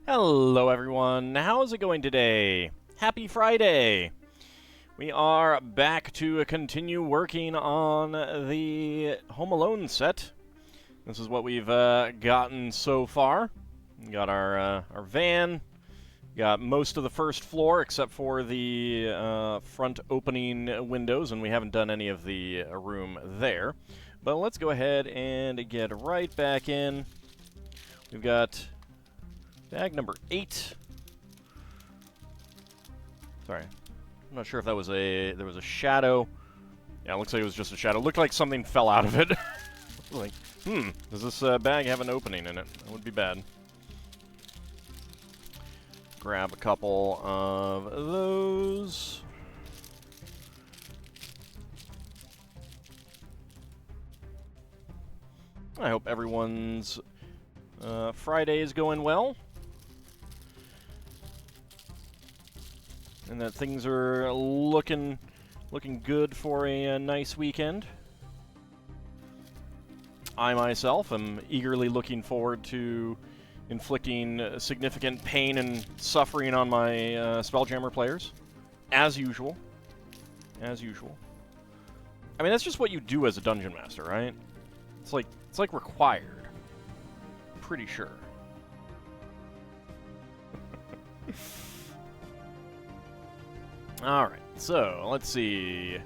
Hello everyone, how's it going today? Happy Friday! We are back to continue working on the Home Alone set. This is what we've gotten so far. We got our van, got most of the first floor except for the front opening windows, and we haven't done any of the room there. But let's go ahead and get right back in. We've got bag number 8. Sorry. I'm not sure if that was there was a shadow. Yeah, it looks like it was just a shadow. It looked like something fell out of it. Like, does this bag have an opening in it? That would be bad. Grab a couple of those. I hope everyone's Friday is going well. And that things are looking good for a nice weekend. I myself am eagerly looking forward to inflicting significant pain and suffering on my Spelljammer players, as usual. As usual. I mean, that's just what you do as a dungeon master, right? It's like required. Pretty sure. Alright, so let's see.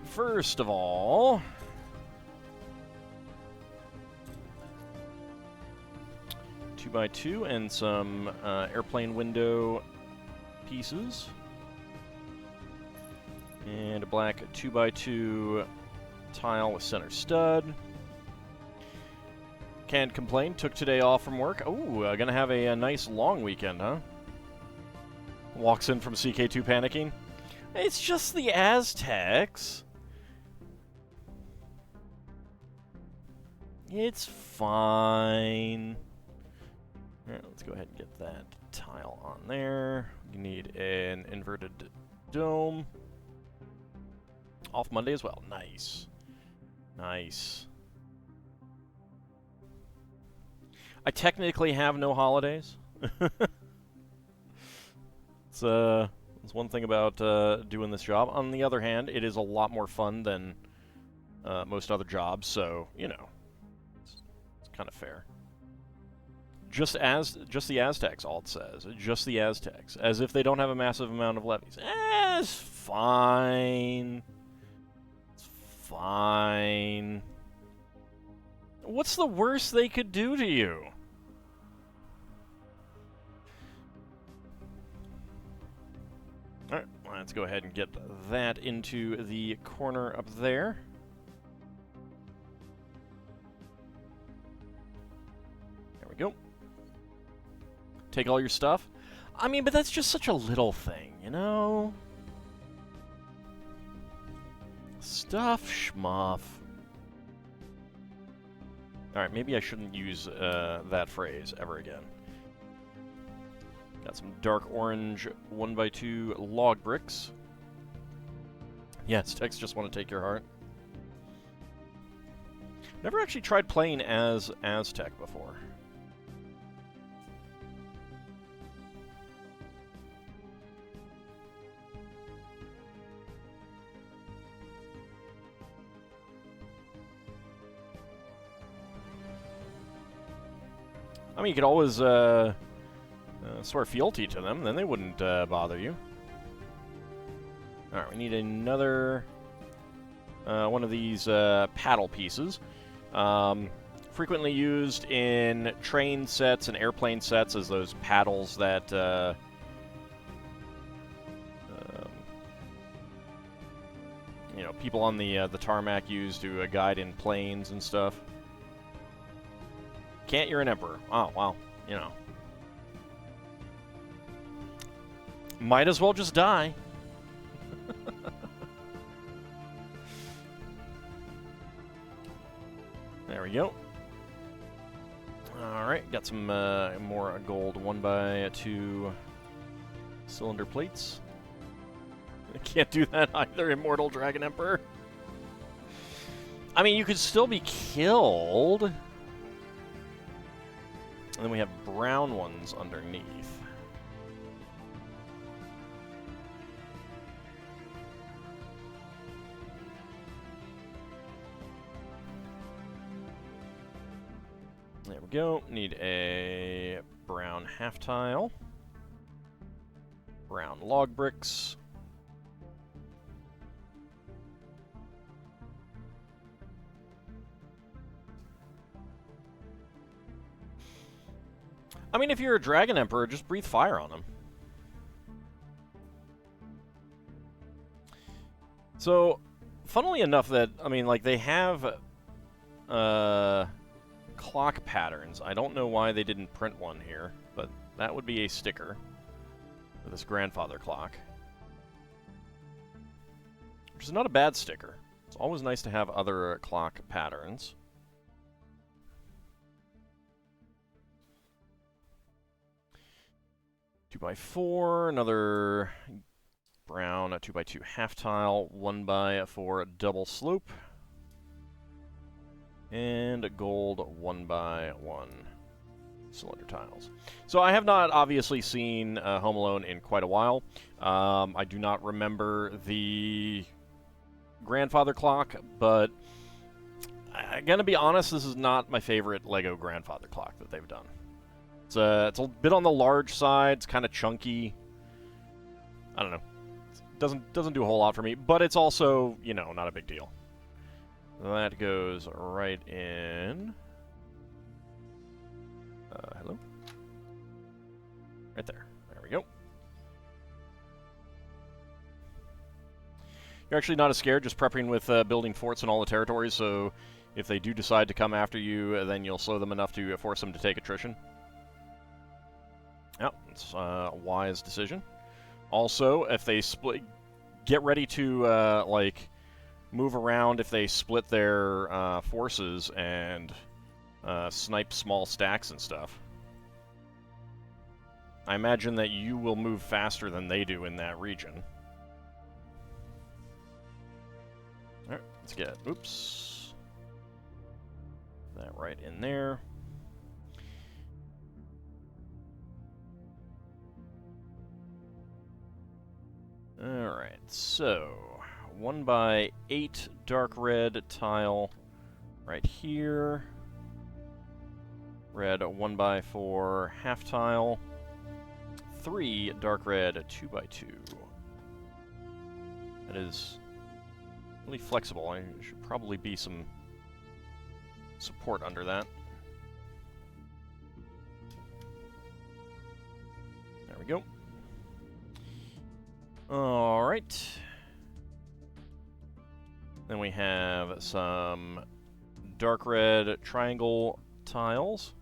First of all, 2x2 and some airplane window pieces. And a black 2x2 tile with center stud. Can't complain, took today off from work. Oh, gonna have a nice long weekend, huh? Walks in from CK2 panicking. It's just the Aztecs. It's fine. Alright, let's go ahead and get that tile on there. You need an inverted dome. Off Monday as well. Nice. Nice. I technically have no holidays. It's one thing about doing this job. On the other hand, it is a lot more fun than most other jobs, so, you know, it's kind of fair. Just the Aztecs, Alt says. Just the Aztecs. As if they don't have a massive amount of levies. It's fine. It's fine. What's the worst they could do to you? Alright, let's go ahead and get that into the corner up there. There we go. Take all your stuff. I mean, but that's just such a little thing, you know? Stuff schmuff. Alright, maybe I shouldn't use that phrase ever again. Got some dark orange 1x2 log bricks. Yes, Tex just want to take your heart. Never actually tried playing as Aztec before. I mean, you could always swear fealty to them, then they wouldn't bother you. Alright, we need another one of these paddle pieces. Frequently used in train sets and airplane sets as those paddles that you know, people on the tarmac use to guide in planes and stuff. Can't, you're an emperor. Oh, well, you know. Might as well just die. There we go. Alright, got some more gold 1x2 cylinder plates. I can't do that either, Immortal Dragon Emperor. I mean, you could still be killed. And then we have brown ones underneath. There we go. Need a brown half tile. Brown log bricks. I mean, if you're a Dragon Emperor, just breathe fire on him. So, funnily enough that, I mean, like, they have clock patterns. I don't know why they didn't print one here, but that would be a sticker for this grandfather clock. Which is not a bad sticker. It's always nice to have other clock patterns. Two by 4, another brown, a 2x2 half tile, 1x4 double slope, and gold 1x1 cylinder tiles. So I have not obviously seen Home Alone in quite a while. I do not remember the grandfather clock, but I'm gonna be honest, this is not my favorite Lego grandfather clock that they've done. It's a bit on the large side. It's kind of chunky. I don't know. It doesn't do a whole lot for me, but it's also, you know, not a big deal. That goes right in. Hello? Right there. There we go. You're actually not as scared, just prepping with building forts in all the territories, so if they do decide to come after you, then you'll slow them enough to force them to take attrition. Yep, it's a wise decision. Also, if they split, get ready to, like, move around if they split their forces and snipe small stacks and stuff. I imagine that you will move faster than they do in that region. Alright, let's get, oops, that right in there. Alright, so 1x8 dark red tile right here. Red 1x4 half tile. 3 dark red 2x2. That is really flexible. There should probably be some support under that. There we go. Alright. Then we have some dark red triangle tiles.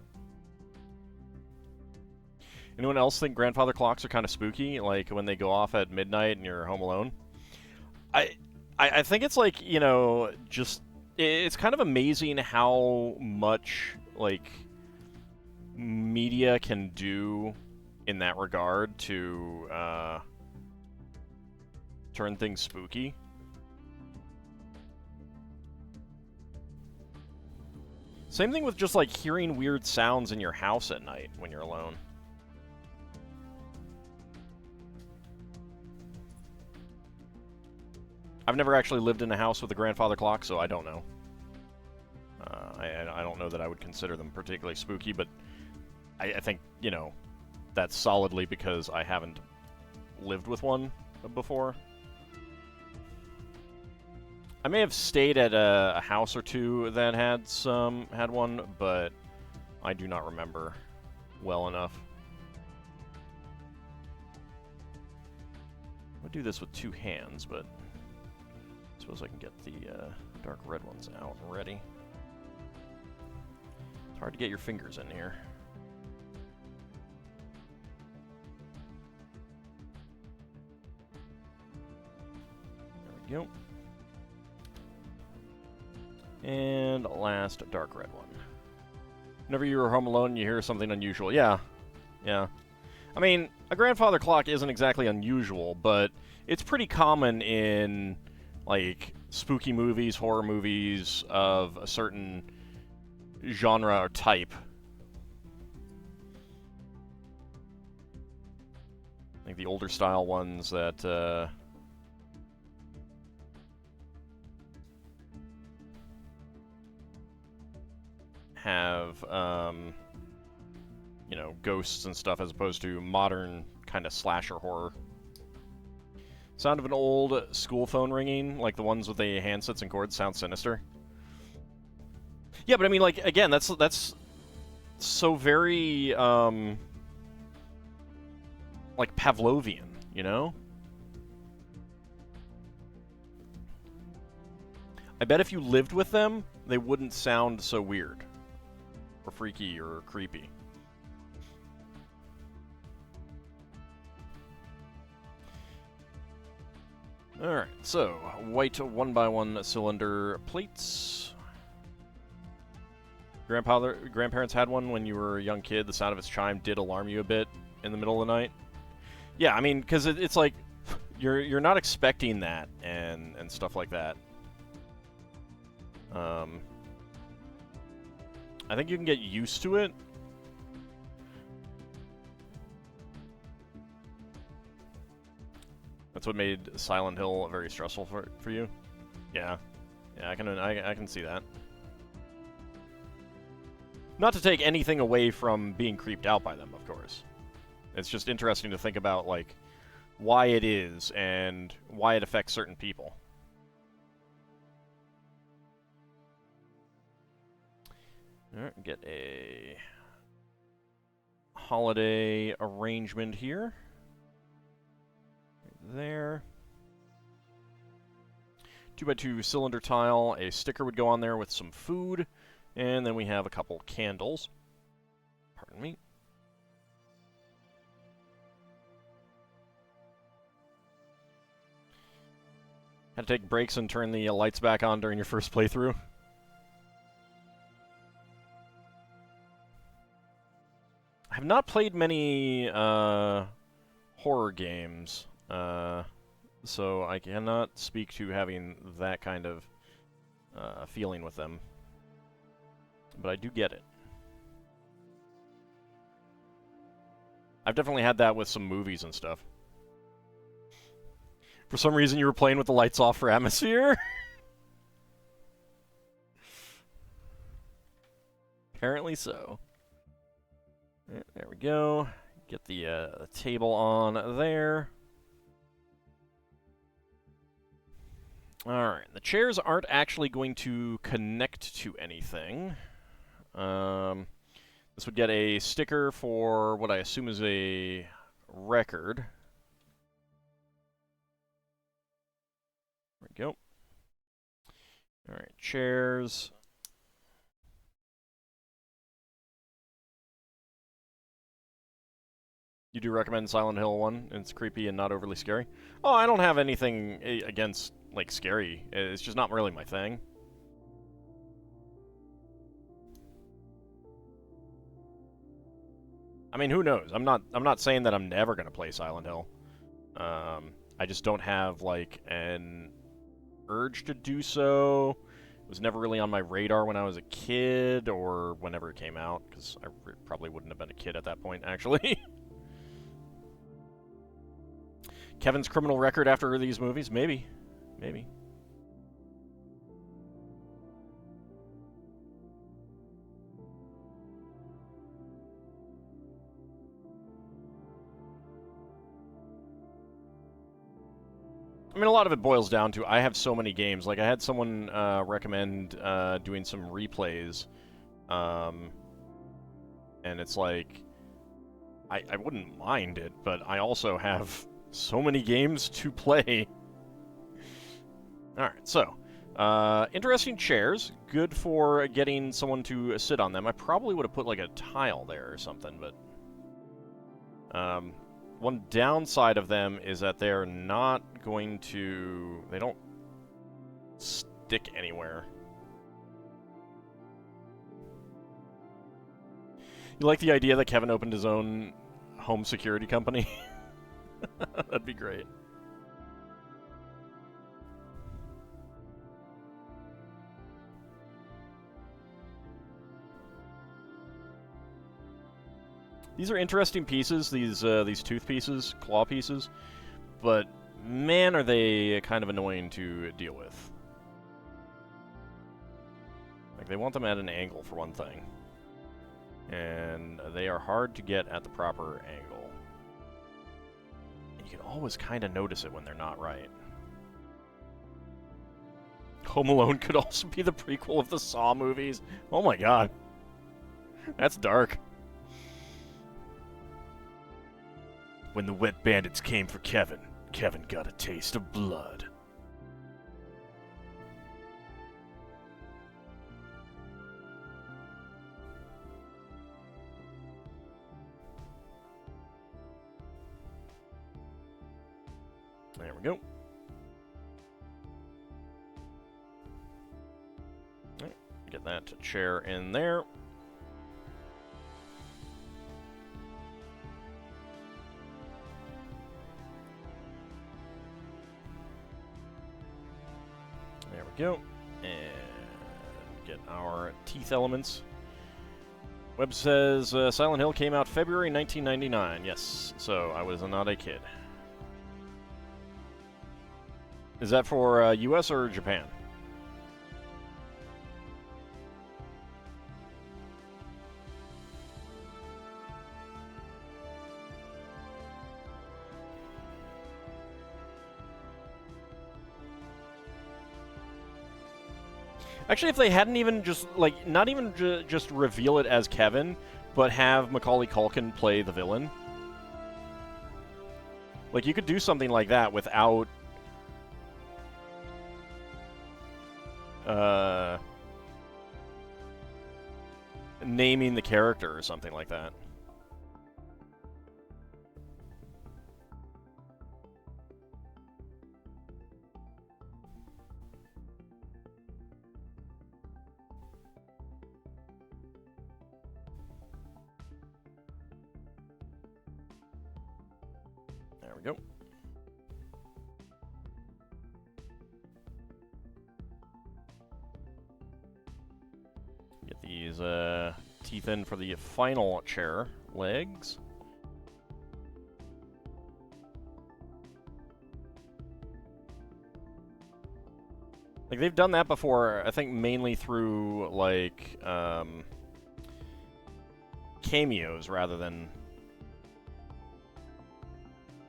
Anyone else think grandfather clocks are kind of spooky, like when they go off at midnight and you're home alone? I think it's like, you know, just, it's kind of amazing how much, like, media can do in that regard to, turn things spooky. Same thing with just like hearing weird sounds in your house at night when you're alone. I've never actually lived in a house with a grandfather clock, so I don't know. I don't know that I would consider them particularly spooky, but I think, you know, that's solidly because I haven't lived with one before. I may have stayed at a house or two that had one, but I do not remember well enough. I'll do this with 2 hands, but I suppose I can get the dark red ones out and ready. It's hard to get your fingers in here. There we go. And last, dark red one. Whenever you're home alone and you hear something unusual. Yeah. Yeah. I mean, a grandfather clock isn't exactly unusual, but it's pretty common in, like, spooky movies, horror movies of a certain genre or type. like the older style ones that have you know, ghosts and stuff, as opposed to modern kind of slasher horror. Sound of an old school phone ringing, like the ones with the handsets and cords, sounds sinister. Yeah, but I mean, like, again, that's so very like Pavlovian, you know? I bet if you lived with them, they wouldn't sound so weird or freaky or creepy. Alright, so white 1x1 cylinder plates. Grandparents had one when you were a young kid. The sound of its chime did alarm you a bit in the middle of the night. Yeah, I mean, because it's like you're not expecting that and stuff like that. I think you can get used to it. That's what made Silent Hill very stressful for you. Yeah, I can see that. Not to take anything away from being creeped out by them, of course. It's just interesting to think about, like, why it is and why it affects certain people. Alright, get a holiday arrangement here. Right there. 2x2 cylinder tile. A sticker would go on there with some food. And then we have a couple candles. Pardon me. Had to take breaks and turn the lights back on during your first playthrough. I have not played many horror games, so I cannot speak to having that kind of feeling with them. But I do get it. I've definitely had that with some movies and stuff. For some reason, you were playing with the lights off for atmosphere? Apparently so. Right, there we go. Get the table on there. Alright, the chairs aren't actually going to connect to anything. This would get a sticker for what I assume is a record. There we go. Alright, chairs. You do recommend Silent Hill 1? It's creepy and not overly scary? Oh, I don't have anything against, like, scary. It's just not really my thing. I mean, who knows? I'm not saying that I'm never gonna play Silent Hill. I just don't have, like, an urge to do so. It was never really on my radar when I was a kid, or whenever it came out, because I probably wouldn't have been a kid at that point, actually. Kevin's criminal record after these movies? Maybe. Maybe. I mean, a lot of it boils down to I have so many games. Like, I had someone recommend doing some replays, and it's like, I wouldn't mind it, but I also have so many games to play. Alright, so, interesting chairs. Good for getting someone to sit on them. I probably would have put, like, a tile there or something, but one downside of them is that they're not going to... They don't stick anywhere. You like the idea that Kevin opened his own home security company? That'd be great. These are interesting pieces, these tooth pieces, claw pieces, but man, are they kind of annoying to deal with. Like, they want them at an angle, for one thing. And they are hard to get at the proper angle. And you can always kind of notice it when they're not right. Home Alone could also be the prequel of the Saw movies. Oh my god. That's dark. When the wet bandits came for Kevin, Kevin got a taste of blood. There we go. Right, get that chair in there. There we go. And get our teeth elements. Webb says Silent Hill came out February 1999. Yes, so I was not a kid. Is that for US or Japan? Actually, if they hadn't even just, like, not even just reveal it as Kevin, but have Macaulay Culkin play the villain. Like, you could do something like that without naming the character or something like that. There we go. Get these teeth in for the final chair legs. Like, they've done that before, I think mainly through, like, cameos rather than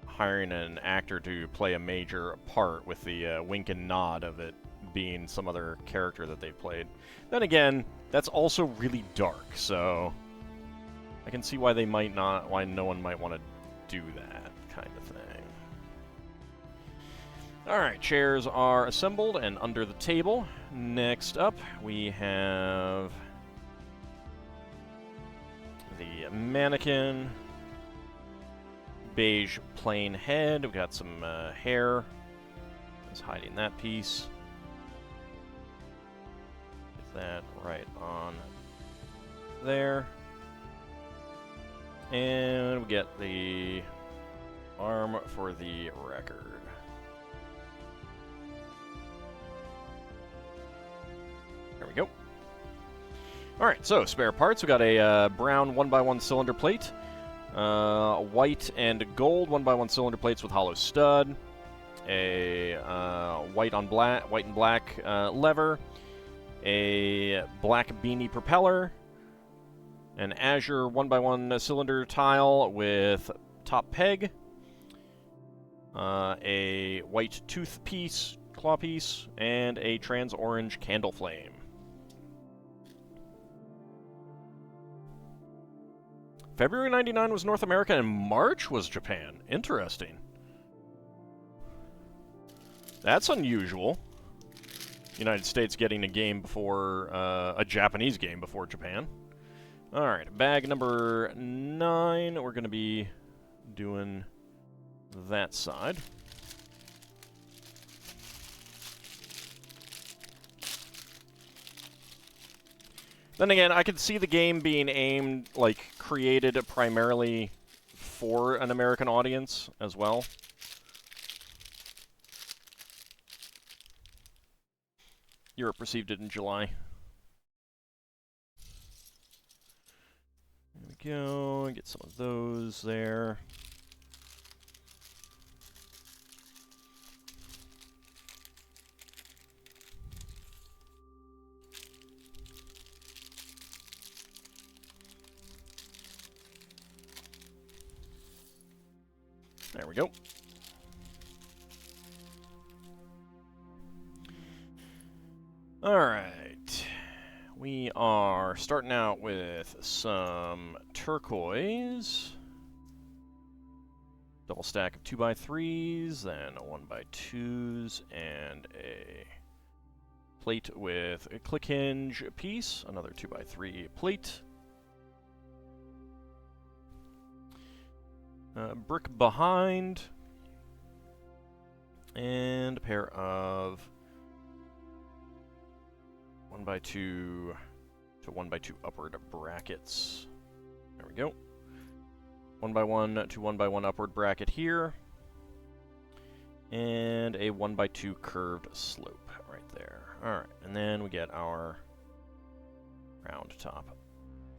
hiring an actor to play a major part, with the wink and nod of it being some other character that they've played. Then again, that's also really dark, so I can see why they might not, why no one might want to do that kind of thing. Alright, chairs are assembled and under the table. Next up, we have the mannequin. Beige plain head. We've got some hair. It's hiding that piece. Get that right on there. And we get the arm for the record. There we go. Alright, so spare parts. We got a brown 1x1 cylinder plate. White and gold 1x1 cylinder plates with hollow stud. A white and black lever. A black beanie propeller. An azure 1x1 cylinder tile with top peg. A white tooth piece, claw piece, and a trans orange candle flame. February 99 was North America, and March was Japan. Interesting. That's unusual. United States getting a game before, a Japanese game before Japan. Alright, bag number 9. We're going to be doing that side. Then again, I could see the game being aimed, like, created primarily for an American audience as well. Europe received it in July. There we we go. Get some of those there. There we go. Alright. We are starting out with some turquoise. Double stack of 2x3s, then a 1x2s, and a plate with a click hinge piece, another 2x3 plate. Brick behind, and a pair of 1x2 to 1x2 upward brackets. There we go. 1x1 to 1x1 upward bracket here, and a 1x2 curved slope right there. Alright, and then we get our round top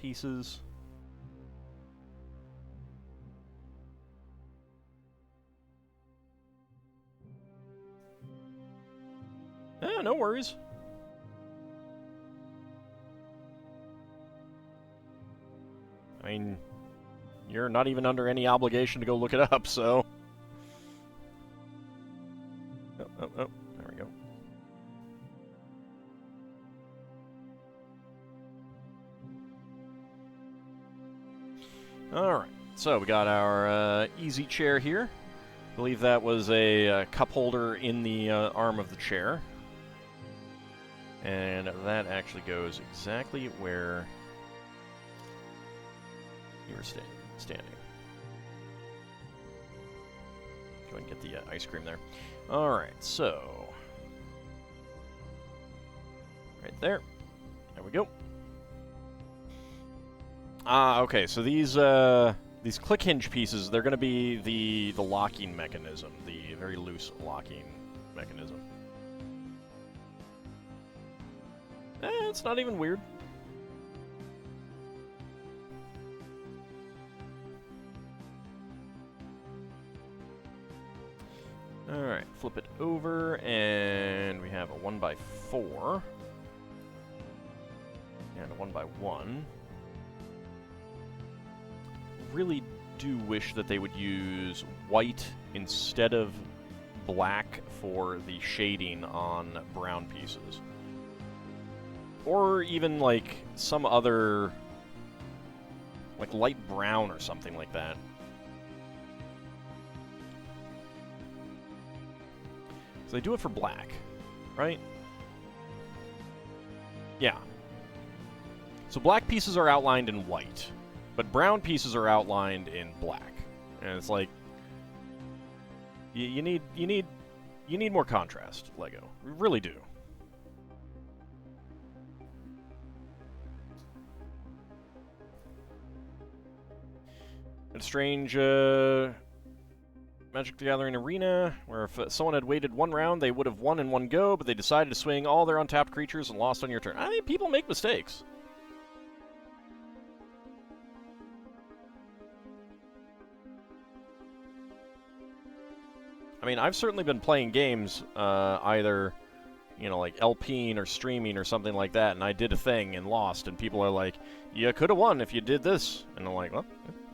pieces. No worries. I mean, you're not even under any obligation to go look it up, so... Oh, there we go. Alright, so we got our easy chair here. I believe that was a cup holder in the arm of the chair. And that actually goes exactly where you were standing. Go ahead and get the ice cream there. Alright, so... right there. There we go. Okay, so these click hinge pieces, they're going to be the locking mechanism, the very loose locking mechanism. It's not even weird. Alright, flip it over, and we have a 1x4. And a 1x1. Really do wish that they would use white instead of black for the shading on brown pieces. Or even, like, some other, like, light brown or something like that. So they do it for black, right? Yeah. So black pieces are outlined in white, but brown pieces are outlined in black. And it's like, you need more contrast, Lego. You really do. A strange Magic the Gathering arena, where if someone had waited one round, they would have won in one go, but they decided to swing all their untapped creatures and lost on your turn. I mean, people make mistakes. I mean, I've certainly been playing games, either, you know, like LPing or streaming or something like that, and I did a thing and lost, and people are like, you could have won if you did this. And I'm like, well,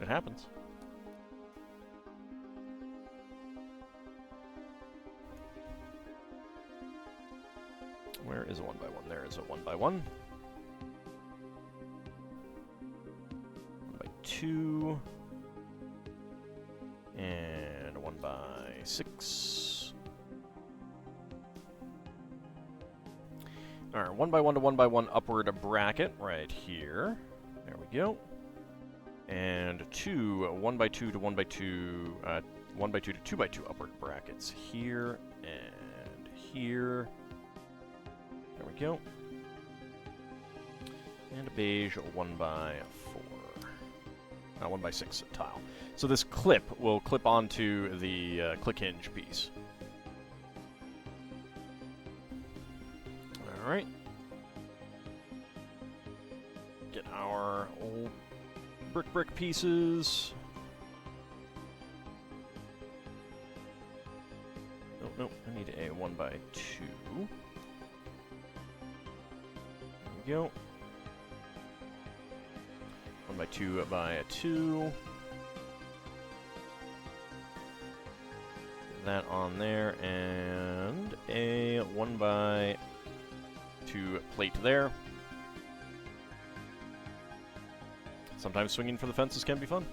it happens. Where is a 1x1? There is a 1x1. 1x2. And a 1x6. Alright, 1x1 to 1x1 upward bracket right here. There we go. And two 1x2 to 1x2, 1x2 to 2x2 upward brackets here and here. There we go. And a beige 1x4. 1x6 tile. So this clip will clip onto the click hinge piece. Alright. Get our old brick pieces. Nope, I need a 1x2. There we go. 1x2x2. That on there, and a 1x2 plate there. Sometimes swinging for the fences can be fun.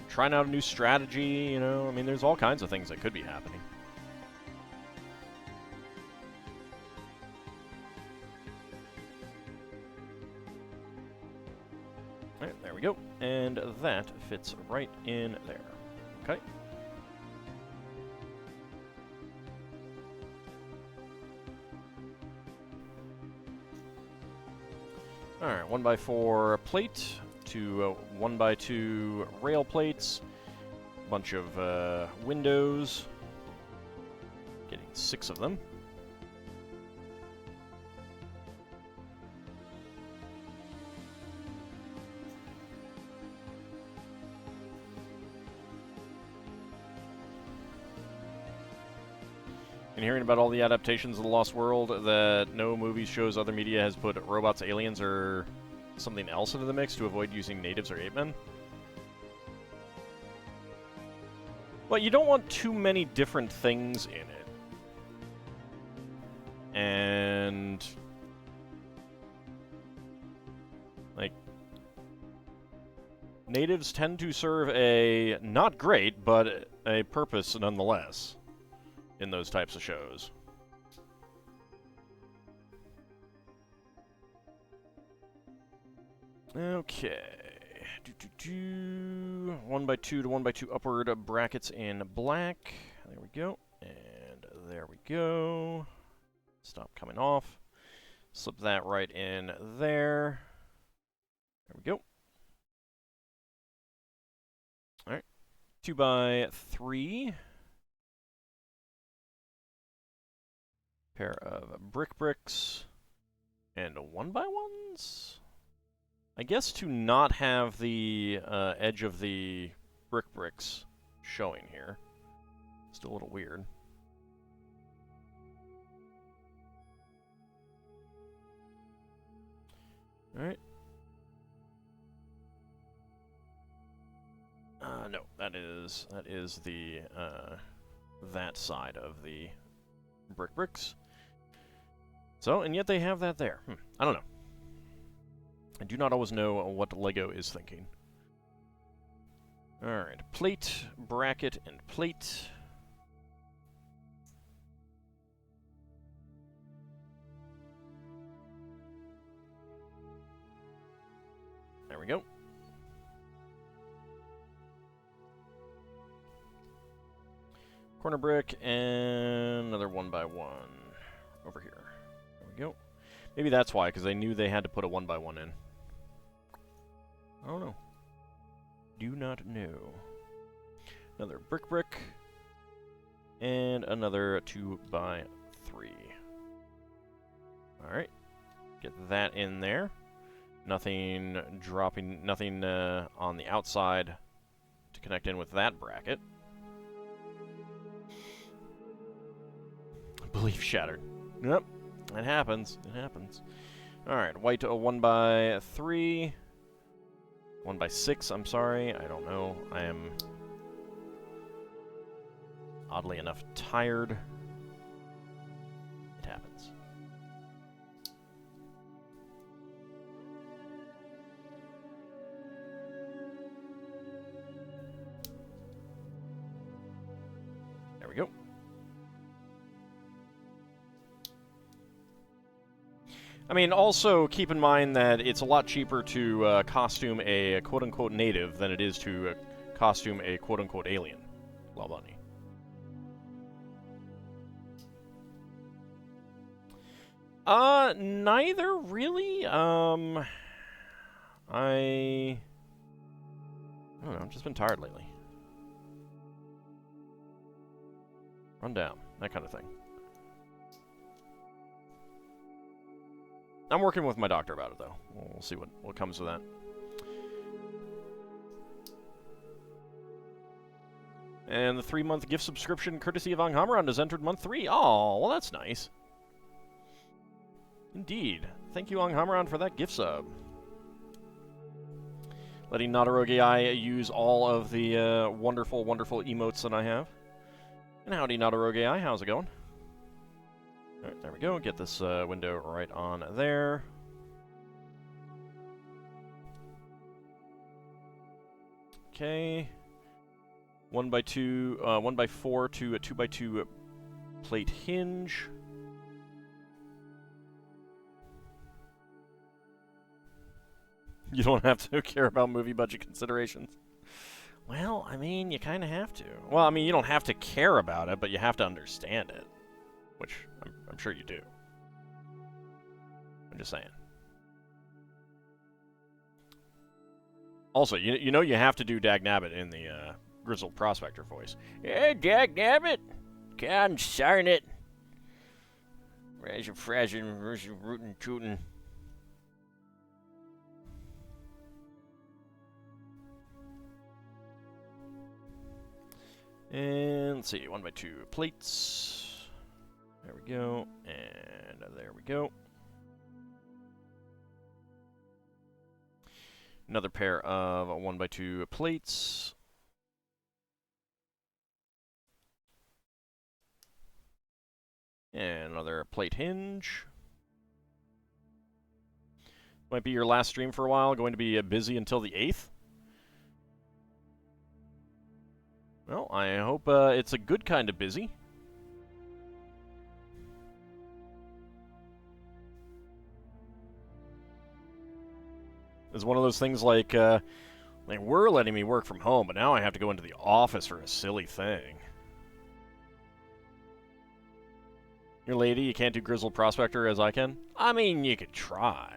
Trying out a new strategy, you know, I mean, there's all kinds of things that could be happening. Alright, there we go. And that fits right in there. Okay. Alright, 1x4 plate, to 1x2 rail plates, a bunch of windows, getting 6 of them. And hearing about all the adaptations of The Lost World that no movies, shows, other media has put robots, aliens, or something else into the mix to avoid using natives or ape-men. Well, you don't want too many different things in it. And like, natives tend to serve a not great, but a purpose nonetheless in those types of shows. Okay. 1x2 to 1x2 upward brackets in black. There we go. And there we go. Stop coming off. Slip that right in there. There we go. Alright. 2x3. Pair of bricks. And 1x1s? I guess to not have the edge of the bricks showing here. Still a little weird. Alright. No, that is the that side of the bricks. So, and yet they have that there. I don't know. I do not always know what LEGO is thinking. Alright, plate, bracket, and plate. There we go. Corner brick, and another 1x1 over here. There we go. Maybe that's why, because they knew they had to put a 1x1 in. I don't know. Do not know. Another brick. And another 2x3. Alright. Get that in there. Nothing dropping, nothing on the outside to connect in with that bracket. Belief shattered. Yep. It happens. It happens. Alright, white 1x3. 1x6, I'm sorry. I don't know. I am, oddly enough, tired. It happens. There we go. I mean, also keep in mind that it's a lot cheaper to costume a quote-unquote native than it is to costume a quote-unquote alien. Well, bunny. Neither really. I don't know. I've just been tired lately. Run down, that kind of thing. I'm working with my doctor about it, though. We'll see what comes of that. And the 3-month gift subscription courtesy of Anghamron has entered month 3. Oh, well, that's nice. Indeed. Thank you, Anghamron, for that gift sub. Letting Nadaroge AI use all of the wonderful, wonderful emotes that I have. And howdy, Nadaroge AI. How's it going? Alright, there we go. Get this window right on there. Okay. 1x2, 1x4 to a 2x2 plate hinge. You don't have to care about movie budget considerations. Well, I mean, you kind of have to. Well, I mean, you don't have to care about it, but you have to understand it. Which I'm sure you do. I'm just saying. Also, you know you have to do Dagnabbit in the Grizzled Prospector voice. Yeah, Dagnabbit! God darn it! Razor frazzin', rootin' tootin'. And let's see, 1x2 plates. There we go, and there we go. Another pair of 1x2 plates. And another plate hinge. Might be your last stream for a while, going to be busy until the 8th. Well, I hope it's a good kind of busy. It's one of those things like they were letting me work from home, but now I have to go into the office for a silly thing. Your lady, you can't do Grizzled Prospector as I can? I mean, you could try.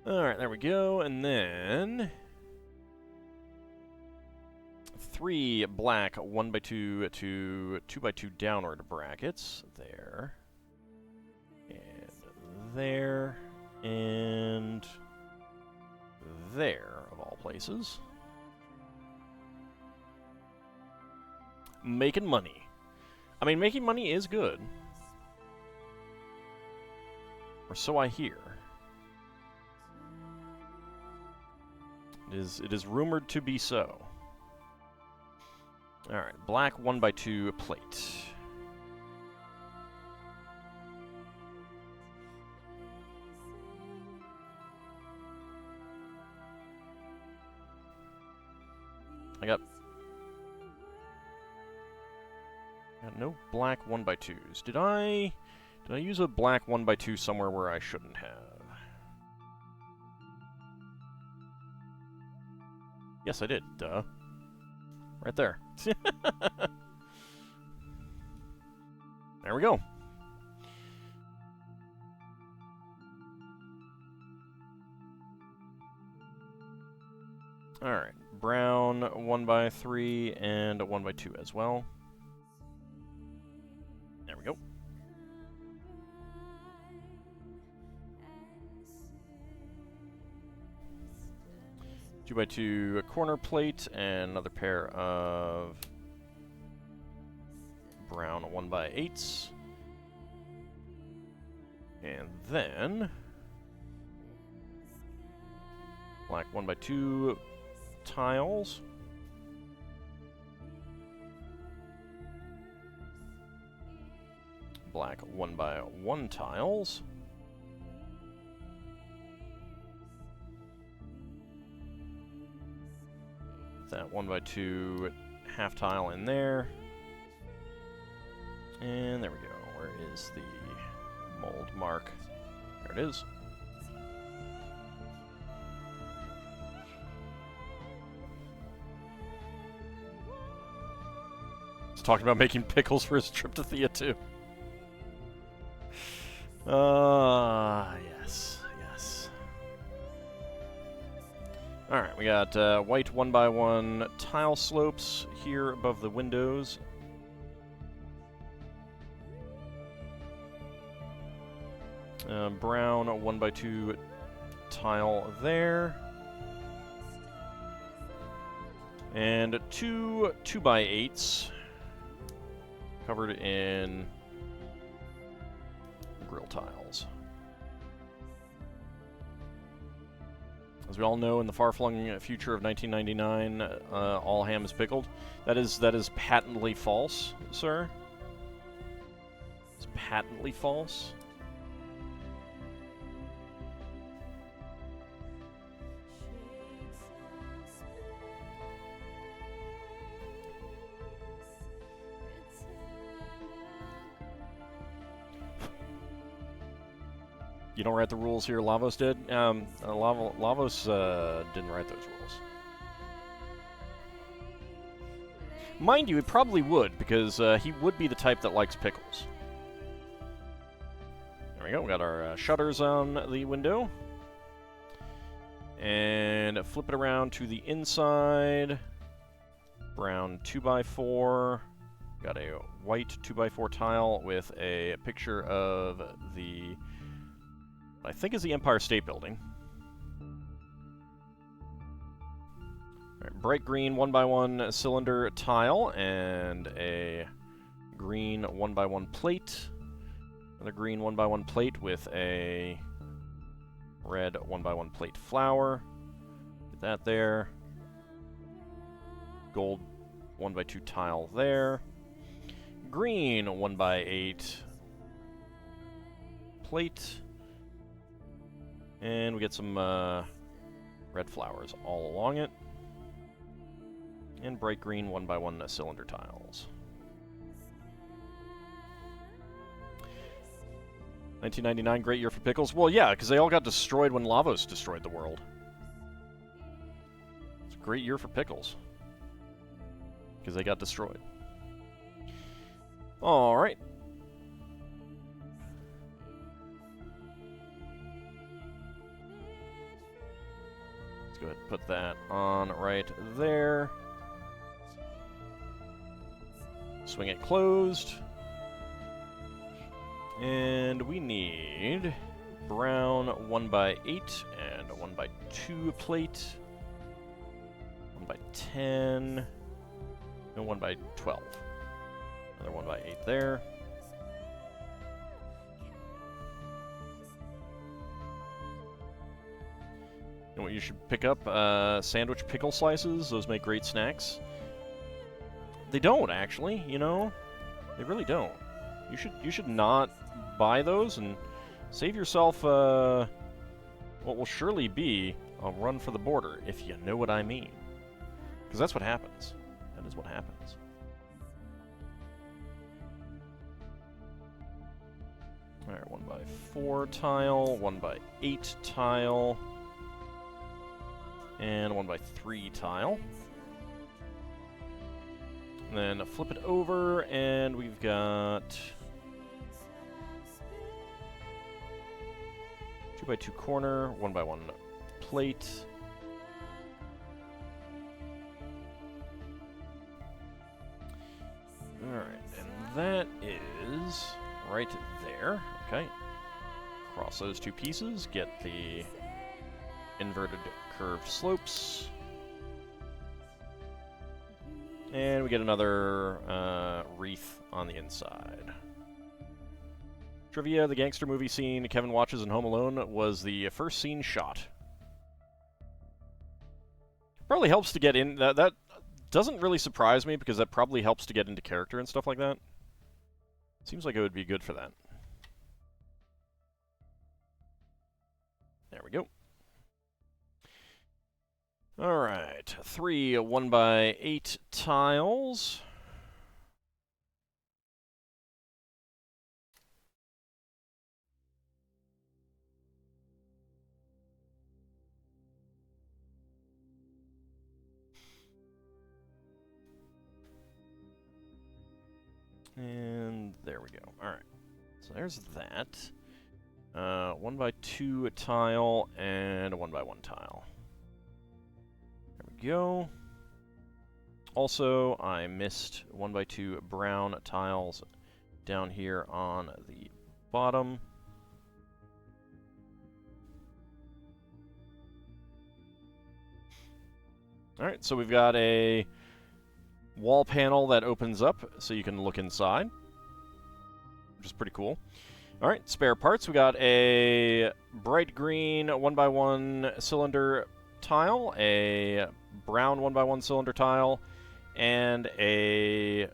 Alright, there we go, and then 3 black 1x2 to 2x2 downward brackets. There. And there. And there, of all places. Making money. I mean, making money is good. Or so I hear. It is rumored to be so. Alright, black 1x2 plate. I got no black 1x2s. Did I use a black 1x2 somewhere where I shouldn't have? Yes, I did. Duh. Right there. There we go. Alright. Brown 1x3 and a 1x2 as well. There we go. Two by two corner plate and another pair of brown 1x8s. And then black 1x2 tiles. Black 1x1 tiles. That 1x2 half tile in there. And there we go. Where is the mold mark? There it is. He's talking about making pickles for his trip to Thea too. Yes. Yes. Alright, we got white 1x1 tile slopes here above the windows. Brown 1x2 tile there. And two 2x8s covered in grill tiles. As we all know, in the far-flung future of 1999, all ham is pickled. That is patently false, sir. It's patently false. You don't write the rules here, Lavos did? Lavos didn't write those rules. Mind you, he probably would, because he would be the type that likes pickles. There we go, we got our shutters on the window. And flip it around to the inside. Brown 2x4. Got a white 2x4 tile with a picture of the... I think is the Empire State Building. Right, bright green 1x1 cylinder tile and a green 1x1 plate. Another green 1x1 plate with a red 1x1 plate flower. Get that there. Gold 1x2 tile there. Green 1x8 plate. And we get some red flowers all along it. And bright green 1x1 cylinder tiles. 1999, great year for pickles. Well, yeah, because they all got destroyed when Lavos destroyed the world. It's a great year for pickles. Because they got destroyed. Alright. Let's go ahead and put that on right there. Swing it closed. And we need brown 1x8 and a 1x2 plate. 1x10 and 1x12. Another 1x8 there. You know what you should pick up? Sandwich pickle slices. Those make great snacks. They don't, actually, you know? They really don't. You should not buy those and save yourself what will surely be a run for the border, if you know what I mean. Because that's what happens. That is what happens. Alright, 1x4 tile, 1x8 tile, and 1x3 tile. And then flip it over, and we've got 2x2 corner, 1x1 plate. Alright, and that is right there. Okay. Cross those two pieces, get the inverted curved slopes. And we get another wreath on the inside. Trivia, the gangster movie scene Kevin watches in Home Alone was the first scene shot. Probably helps to get in... That doesn't really surprise me, because that probably helps to get into character and stuff like that. Seems like it would be good for that. There we go. Alright, 3 1x8 tiles. And there we go. Alright, so there's that. 1x2 tile and a 1x1 tile. go. Also, I missed 1x2 brown tiles down here on the bottom. Alright, so we've got a wall panel that opens up so you can look inside, which is pretty cool. Alright, spare parts. We got a bright green 1x1 cylinder tile, a brown 1x1 cylinder tile, and a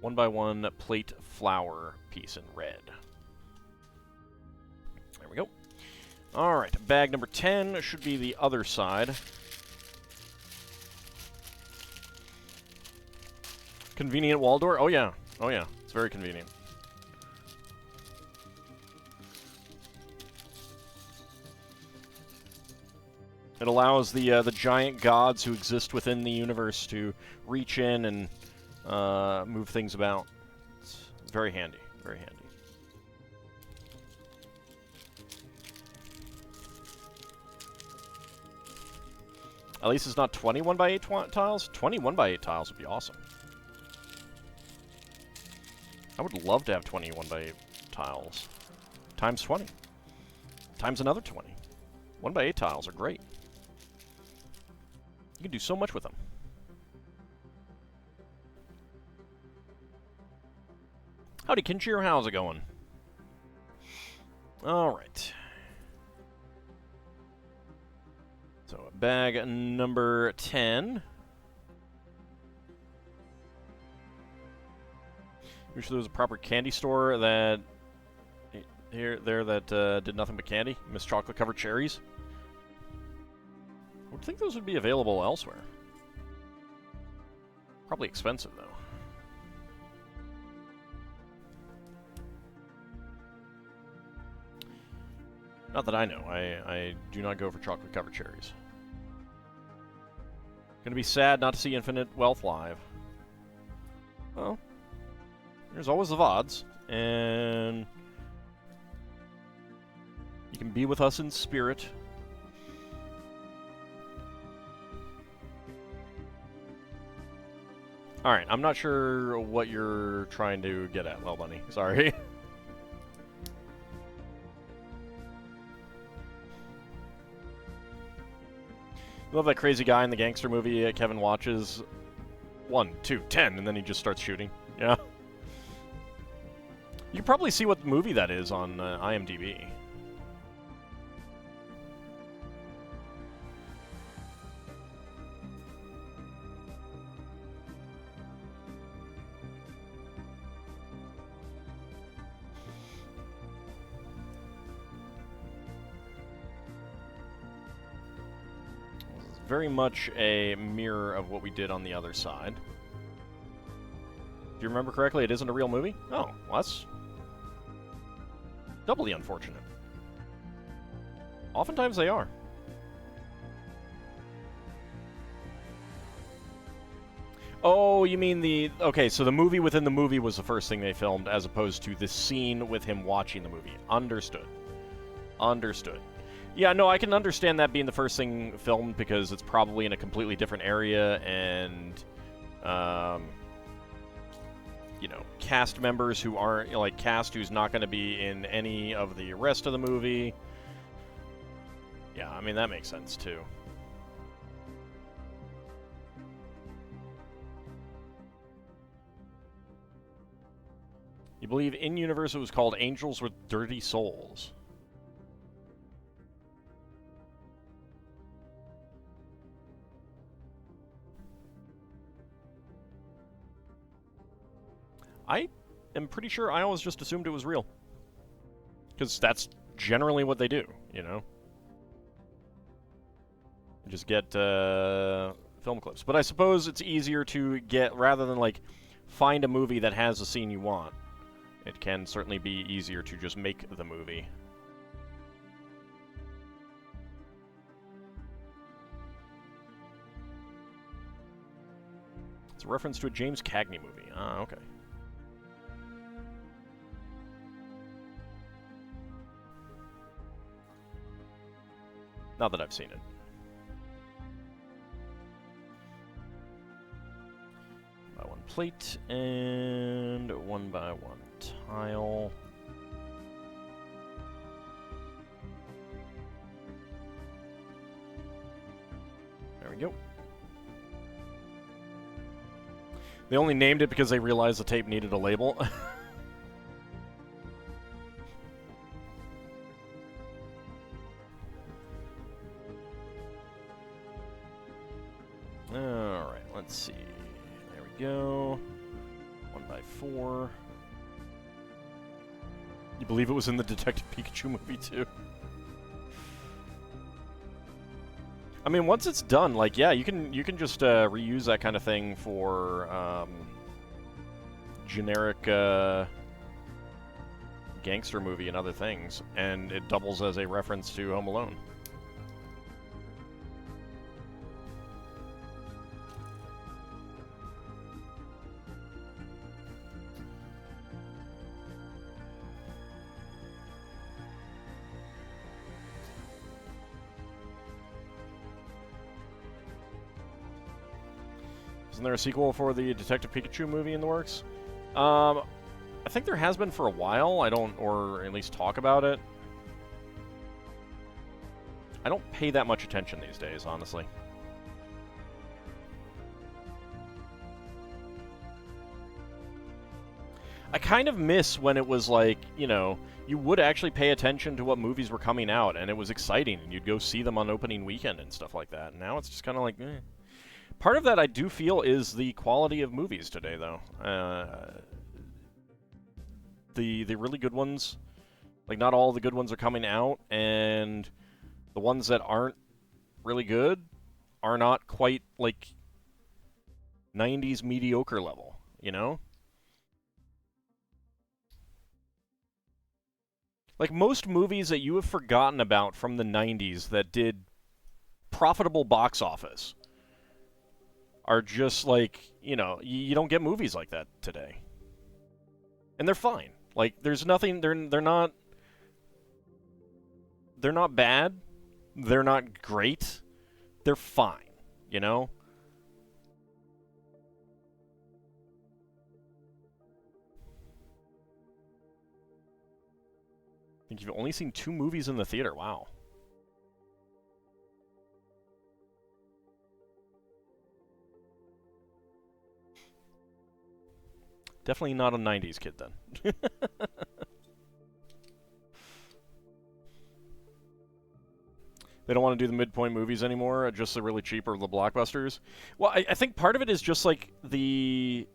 1x1 plate flower piece in red. There we go. Alright, bag number 10 should be the other side. Convenient wall door? Oh yeah. Oh yeah. It's very convenient. It allows the giant gods who exist within the universe to reach in and move things about. It's very handy. Very handy. At least it's not 21 by 8 tiles. 21 by 8 tiles would be awesome. I would love to have 21 by 8 tiles. Times 20. Times another 20. 1 by 8 tiles are great. You can do so much with them. Howdy, Kinshiro. How's it going? Alright. So, bag number 10. Wish there was a proper candy store that did nothing but candy. Miss chocolate covered cherries. I would think those would be available elsewhere. Probably expensive though. Not that I know. I do not go for chocolate covered cherries. Gonna be sad not to see Infinite Wealth live. Well, there's always the VODs, and you can be with us in spirit. Alright, I'm not sure what you're trying to get at, Lil Bunny. Sorry. Love that crazy guy in the gangster movie Kevin watches. 1, 2, 10, and then he just starts shooting. Yeah. You can probably see what movie that is on IMDb. Very much a mirror of what we did on the other side. If you remember correctly, it isn't a real movie? Oh, well, that's doubly unfortunate. Oftentimes they are. Oh, you mean the... Okay, so the movie within the movie was the first thing they filmed, as opposed to the scene with him watching the movie. Understood. Understood. Yeah, no, I can understand that being the first thing filmed, because it's probably in a completely different area, and... you know, cast members who aren't, like, cast who's not going to be in any of the rest of the movie. Yeah, I mean, that makes sense, too. You believe in-universe it was called Angels with Dirty Souls. I am pretty sure I always just assumed it was real. Because that's generally what they do, you know? You just get film clips. But I suppose it's easier to get, rather than, like, find a movie that has the scene you want, it can certainly be easier to just make the movie. It's a reference to a James Cagney movie. Ah, okay. Not that I've seen it. plate and 1x1 tile. There we go. They only named it because they realized the tape needed a label. Alright, let's see. There we go. 1x4. You believe it was in the Detective Pikachu movie, too? I mean, once it's done, like, yeah, you can just reuse that kind of thing for generic gangster movie and other things, and it doubles as a reference to Home Alone. Isn't there a sequel for the Detective Pikachu movie in the works? I think there has been for a while. Or at least talk about it. I don't pay that much attention these days, honestly. I kind of miss when it was like, you know, you would actually pay attention to what movies were coming out, and it was exciting, and you'd go see them on opening weekend and stuff like that. And now it's just kind of like, eh. Part of that I do feel is the quality of movies today, though. The really good ones, like not all the good ones are coming out, and the ones that aren't really good are not quite like 90s mediocre level, you know? Like most movies that you have forgotten about from the 90s that did profitable box office are just like, you know, you don't get movies like that today. And they're fine. Like, there's nothing, they're not bad, they're not great, they're fine, you know? I think you've only seen 2 movies in the theater, wow. Definitely not a 90s kid, then. They don't want to do the midpoint movies anymore, just the really cheap or the blockbusters. Well, I think part of it is just, like, the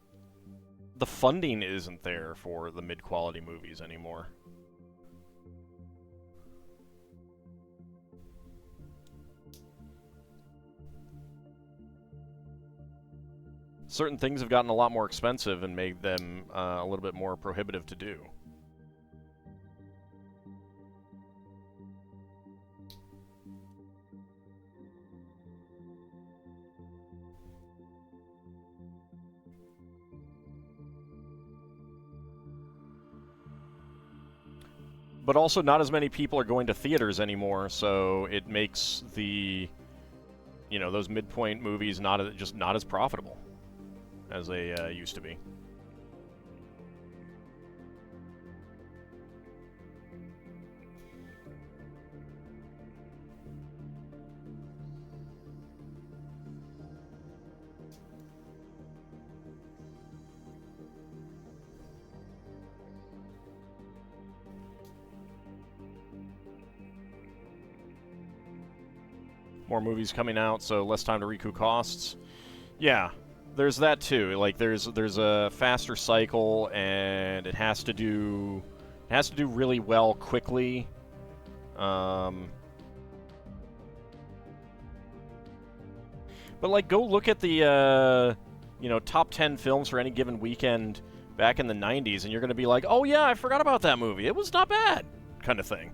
funding isn't there for the mid-quality movies anymore. Certain things have gotten a lot more expensive and made them a little bit more prohibitive to do. But also not as many people are going to theaters anymore, so it makes the, you know, those midpoint movies just not as profitable as they used to be. More movies coming out, so less time to recoup costs. Yeah. There's that too. Like there's a faster cycle, and it has to do really well quickly. But like, go look at the you know, top 10 films for any given weekend back in the 90s, and you're gonna be like, oh yeah, I forgot about that movie. It was not bad, kind of thing.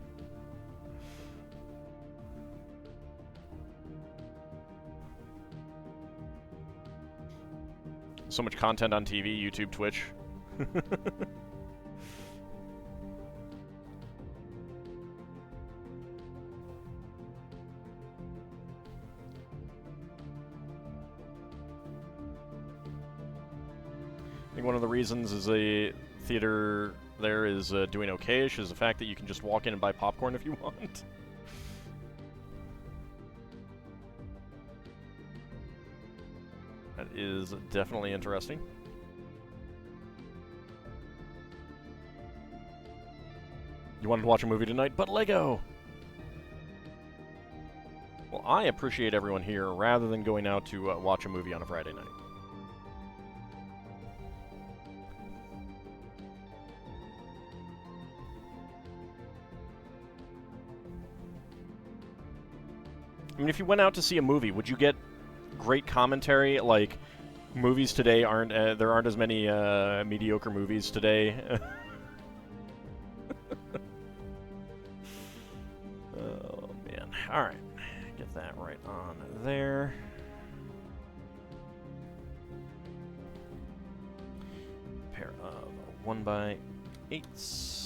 So much content on TV, YouTube, Twitch. think one of the reasons is the theater there is doing okay-ish is the fact that you can just walk in and buy popcorn if you want. That is definitely interesting. You wanted to watch a movie tonight, but Lego! Well, I appreciate everyone here rather than going out to watch a movie on a Friday night. I mean, if you went out to see a movie, would you get great commentary? Like, movies today aren't, there aren't as many mediocre movies today. Oh, man. Alright. Get that right on there. Pair of 1x8s.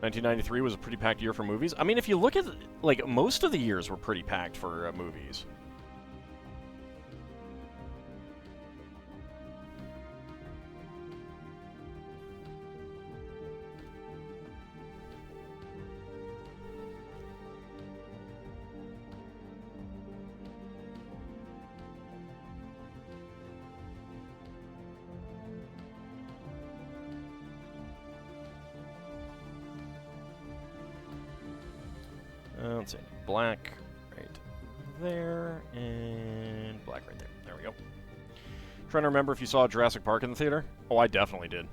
1993 was a pretty packed year for movies. I mean, if you look at, like, most of the years were pretty packed for movies. Let's see, black right there, and black right there. There we go. Trying to remember if you saw Jurassic Park in the theater. Oh, I definitely did.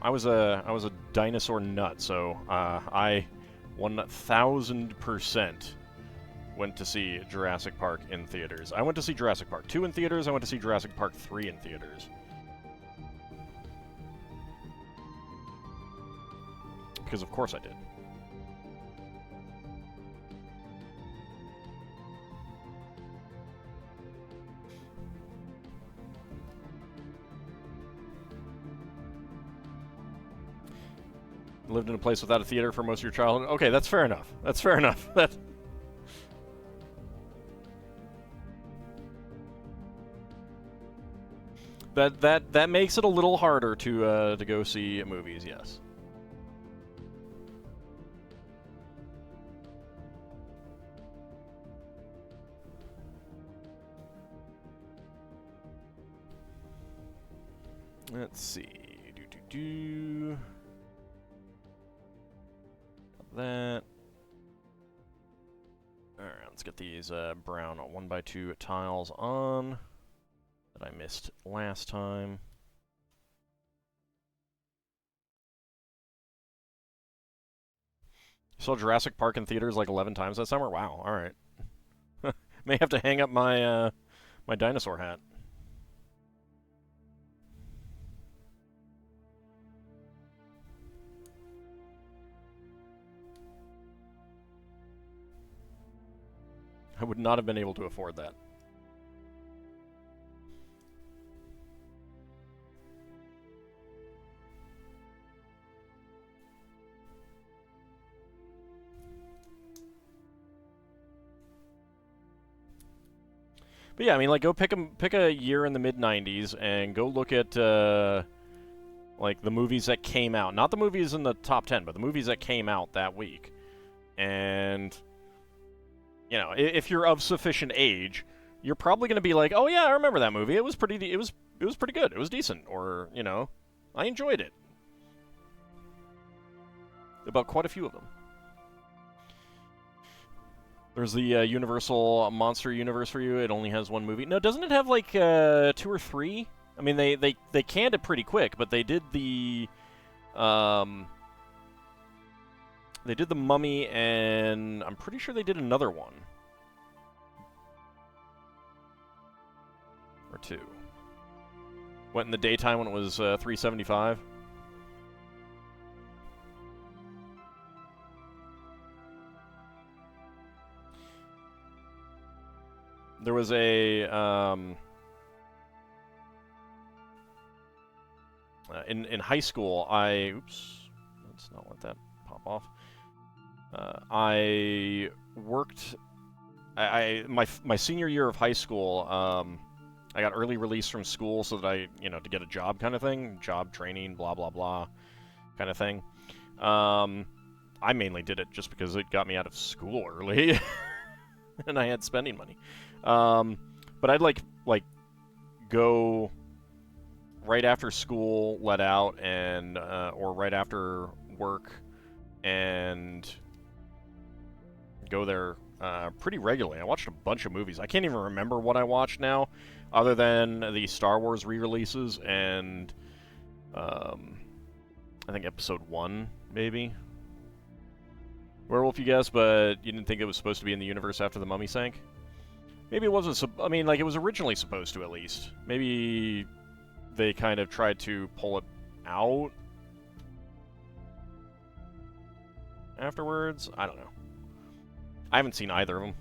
I was a dinosaur nut, so I 1,000% went to see Jurassic Park in theaters. I went to see Jurassic Park 2 in theaters. I went to see Jurassic Park 3 in theaters. Because of course I did. Lived in a place without a theater for most of your childhood. Okay, that's fair enough. That's fair enough. That makes it a little harder to go see movies. Yes. Let's see. That. Alright, let's get these brown 1x2 tiles on that I missed last time. You saw Jurassic Park in theaters like 11 times that summer? Wow, alright. May have to hang up my, my dinosaur hat. I would not have been able to afford that. But yeah, I mean, like, go pick a year in the mid-90s and go look at, like, the movies that came out. Not the movies in the top 10, but the movies that came out that week. And... you know, if you're of sufficient age, you're probably going to be like, "Oh yeah, I remember that movie. It was pretty good. It was decent." Or, you know, "I enjoyed it." About quite a few of them. There's the Universal Monster Universe for you. It only has one movie. No, doesn't it have like 2 or 3? I mean, they canned it pretty quick, but they did the they did the Mummy, and I'm pretty sure they did another one. Or 2. Went in the daytime when it was $3.75. There was a in high school. Oops, let's not let that pop off. I worked my senior year of high school, I got early release from school so that to get a job kind of thing, job training, blah blah blah, kind of thing. I mainly did it just because it got me out of school early, and I had spending money. But I'd like go right after school, let out, and or right after work, and go there pretty regularly. I watched a bunch of movies. I can't even remember what I watched now, other than the Star Wars re-releases and I think Episode 1, maybe. Werewolf, you guess, but you didn't think it was supposed to be in the universe after the Mummy sank? Maybe it wasn't. I mean, like, it was originally supposed to, at least. Maybe they kind of tried to pull it out afterwards. I don't know. I haven't seen either of them.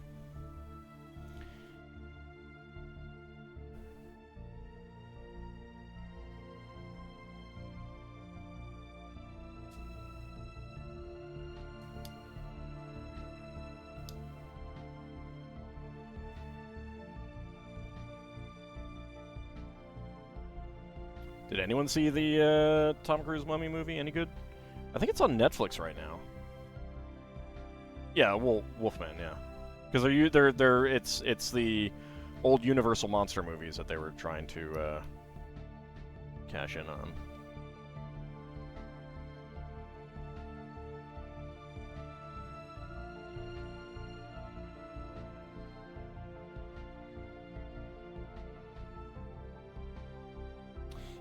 Did anyone see the Tom Cruise Mummy movie? Any good? I think it's on Netflix right now. Yeah, Wolfman. Yeah, because it's the old Universal monster movies that they were trying to cash in on.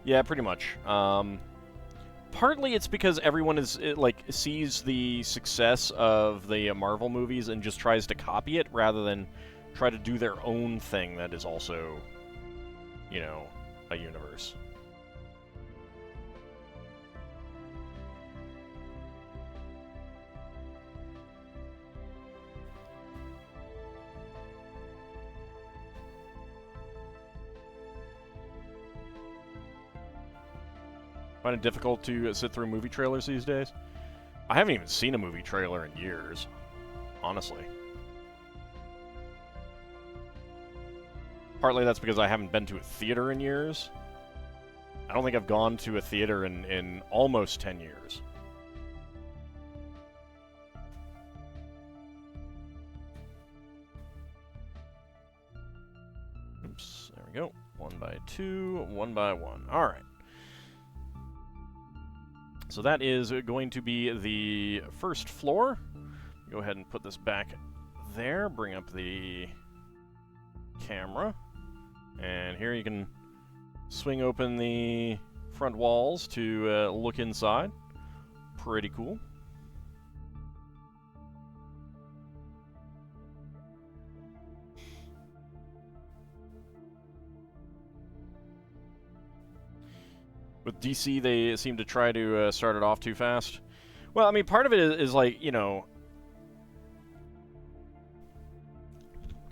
Yeah, pretty much. Partly it's because everyone sees the success of the Marvel movies and just tries to copy it rather than try to do their own thing that is also, a universe. Find it difficult to sit through movie trailers these days? I haven't even seen a movie trailer in years, honestly. Partly that's because I haven't been to a theater in years. I don't think I've gone to a theater in almost 10 years. Oops, there we go. 1 by 2, 1 by 1. All right. So that is going to be the first floor. Go ahead and put this back there. Bring up the camera. And here you can swing open the front walls to look inside. Pretty cool. With DC, they seem to try to start it off too fast. Well, I mean, part of it is like,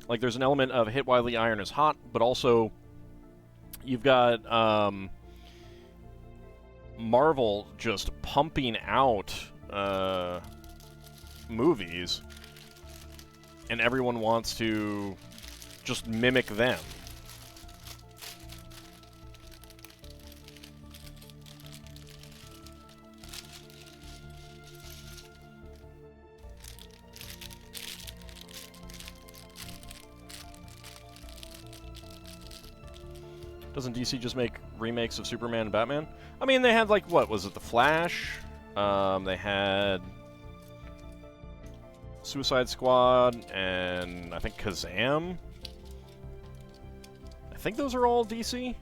like there's an element of hit while the iron is hot, but also you've got Marvel just pumping out movies, and everyone wants to just mimic them. Doesn't DC just make remakes of Superman and Batman? I mean, they had, like, what was it, The Flash? They had Suicide Squad, and I think Kazam? I think those are all DC?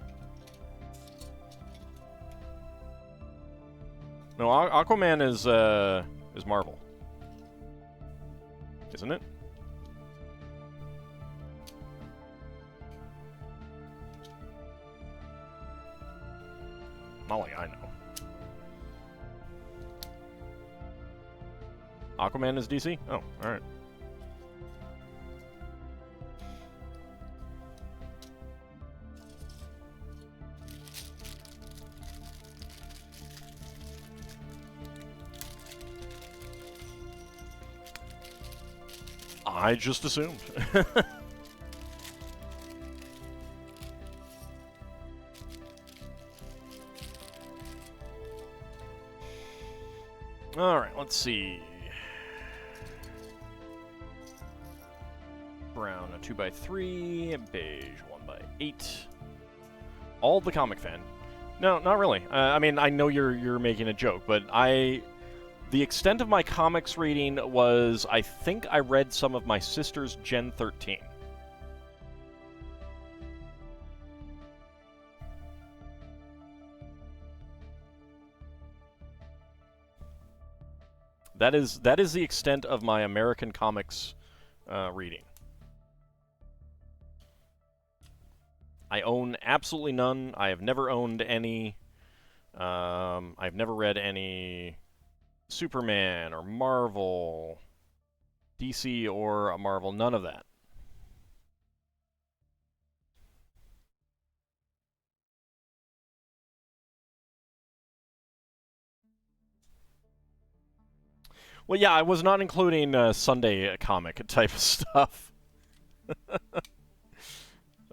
No, Aquaman is Marvel. Isn't it? Not like I know. Aquaman is DC? Oh, alright. I just assumed. Alright, let's see. Brown, a 2x3, beige, 1x8. All the comic fan. No, not really. I mean, I know you're making a joke, but the extent of my comics reading was, I think I read some of my sister's Gen 13. That is the extent of my American comics reading. I own absolutely none. I have never owned any. I've never read any Superman or Marvel, DC or Marvel, none of that. Well, yeah, I was not including Sunday comic type of stuff.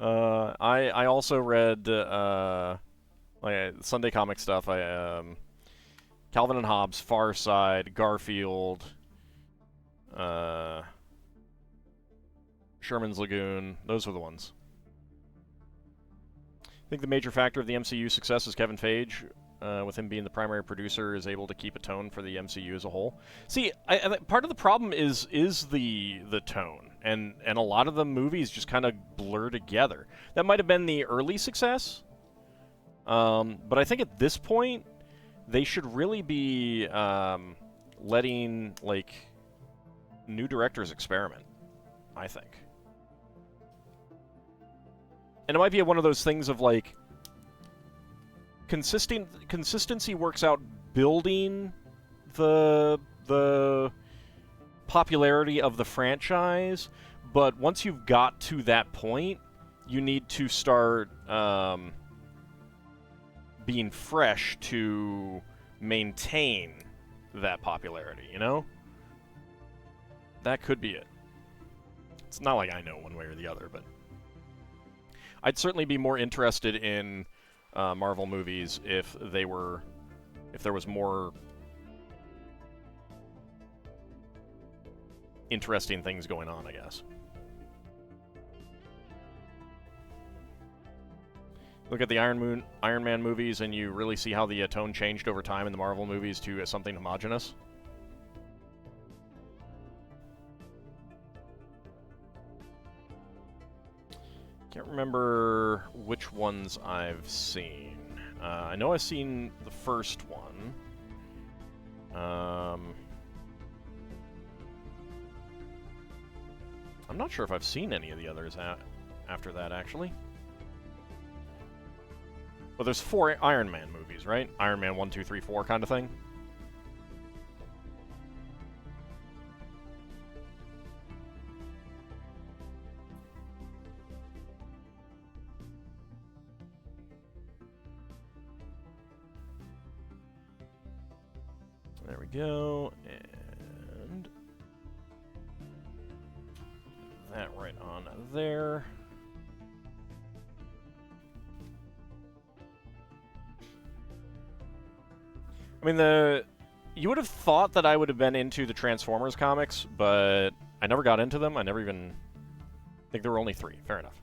I also read like Sunday comic stuff. Calvin and Hobbes, Far Side, Garfield, Sherman's Lagoon. Those were the ones. I think the major factor of the MCU's success is Kevin Feige. With him being the primary producer, is able to keep a tone for the MCU as a whole. See, part of the problem is the tone, and a lot of the movies just kind of blur together. That might have been the early success, but I think at this point, they should really be letting, like, new directors experiment, I think. And it might be one of those things of, like, consistency works out building the popularity of the franchise, but once you've got to that point, you need to start being fresh to maintain that popularity, you know? That could be it. It's not like I know one way or the other, but I'd certainly be more interested in Marvel movies if there was more interesting things going on, I guess. Look at the Iron Man movies, and you really see how the tone changed over time in the Marvel movies to something homogenous. Can't remember which ones I've seen. I know I've seen the first one. I'm not sure if I've seen any of the others after that, actually. Well, there's 4 Iron Man movies, right? Iron Man 1, 2, 3, 4 kind of thing. There we go, and that right on there. I mean, you would have thought that I would have been into the Transformers comics, but I never got into them. I never even think there were only 3. Fair enough.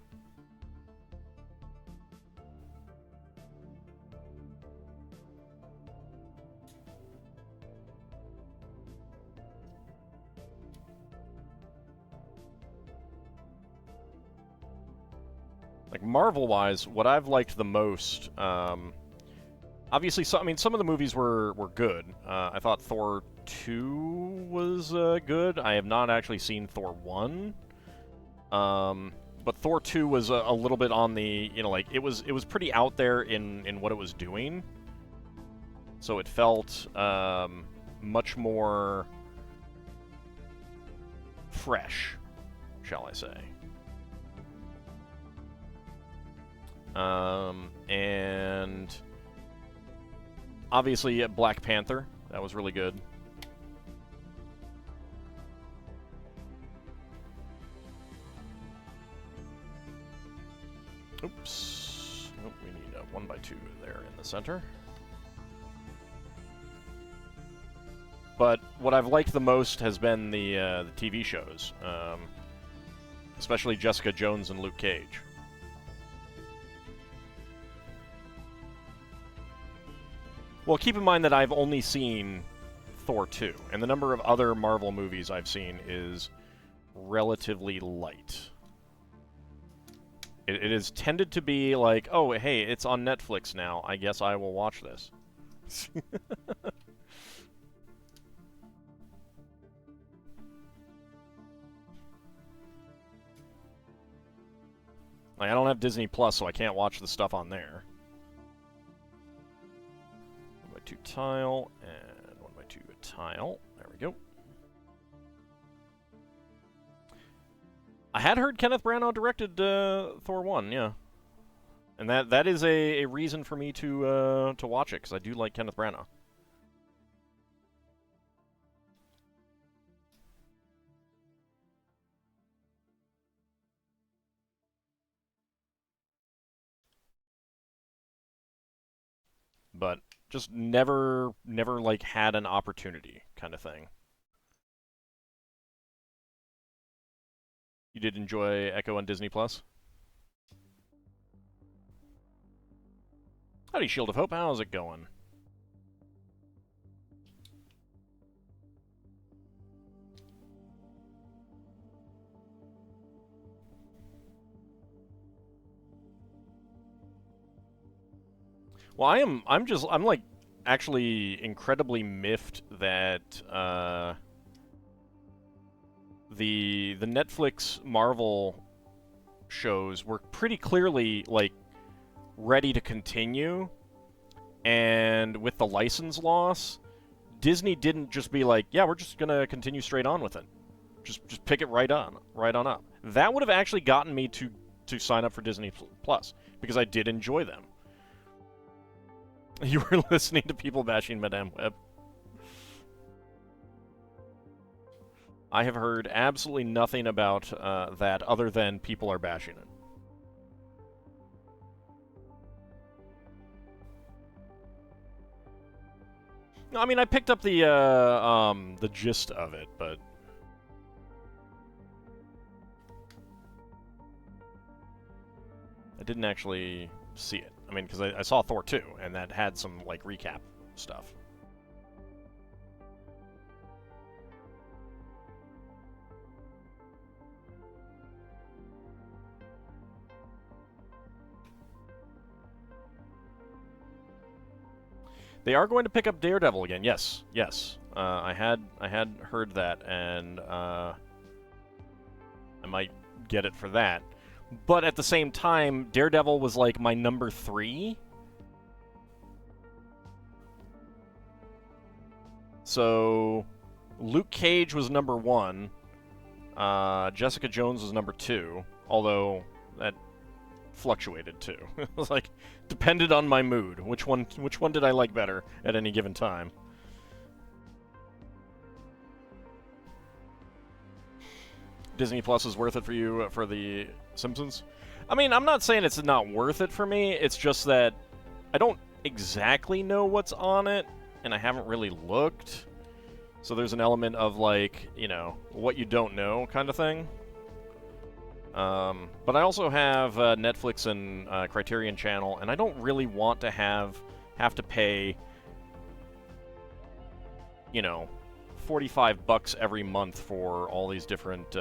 Like, Marvel-wise, what I've liked the most, obviously, some of the movies were good. I thought Thor 2 was good. I have not actually seen Thor 1. But Thor 2 was a little bit on the, like, it was pretty out there in what it was doing. So it felt much more fresh, shall I say. And obviously Black Panther, that was really good. Oops. Nope, we need a 1x2 there in the center. But what I've liked the most has been the TV shows, especially Jessica Jones and Luke Cage. Well, keep in mind that I've only seen Thor 2, and the number of other Marvel movies I've seen is relatively light. It has tended to be like, oh, hey, it's on Netflix now, I guess I will watch this. Like, I don't have Disney Plus, so I can't watch the stuff on there. 1x2 tile, and 1x2 tile. There we go. I had heard Kenneth Branagh directed Thor 1, yeah. And that is a reason for me to watch it, because I do like Kenneth Branagh. But just never like had an opportunity kind of thing. You did enjoy Echo on Disney Plus? Howdy, Shield of Hope. How's it going? Well, I'm like actually incredibly miffed that the Netflix Marvel shows were pretty clearly like ready to continue, and with the license loss, Disney didn't just be like, yeah, we're just gonna continue straight on with it. Just pick it right on up. That would have actually gotten me to sign up for Disney Plus, because I did enjoy them. You were listening to people bashing Madame Web. I have heard absolutely nothing about that other than people are bashing it. I mean, I picked up the gist of it, but I didn't actually see it. I mean, because I saw Thor 2, and that had some, like, recap stuff. They are going to pick up Daredevil again. Yes, yes. I had heard that, and I might get it for that. But at the same time, Daredevil was like my number 3. So Luke Cage was number 1. Jessica Jones was number 2, although that fluctuated too. It was like depended on my mood. Which one did I like better at any given time? Disney Plus is worth it for you for the Simpsons? I mean, I'm not saying it's not worth it for me. It's just that I don't exactly know what's on it, and I haven't really looked. So there's an element of, like, you know, what you don't know kind of thing. But I also have Netflix and Criterion Channel, and I don't really want to have to pay, you know, $45 every month for all these different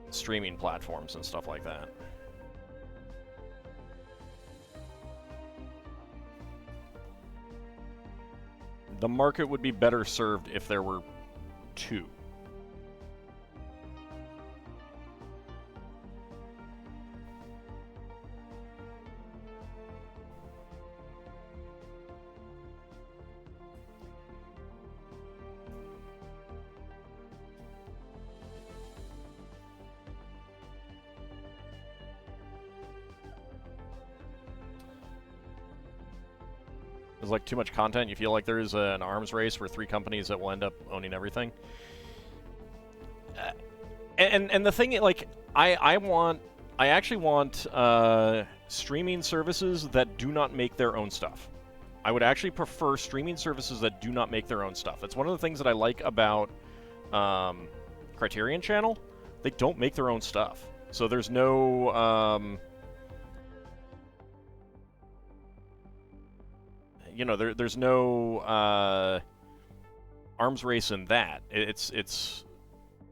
streaming platforms and stuff like that. The market would be better served if there were 2. There's like too much content. You feel like there's an arms race for 3 companies that will end up owning everything. And the thing, like, I want I actually want streaming services that do not make their own stuff. I would actually prefer streaming services that do not make their own stuff. That's one of the things that I like about Criterion Channel. They don't make their own stuff. So there's no... there's no arms race in that. It's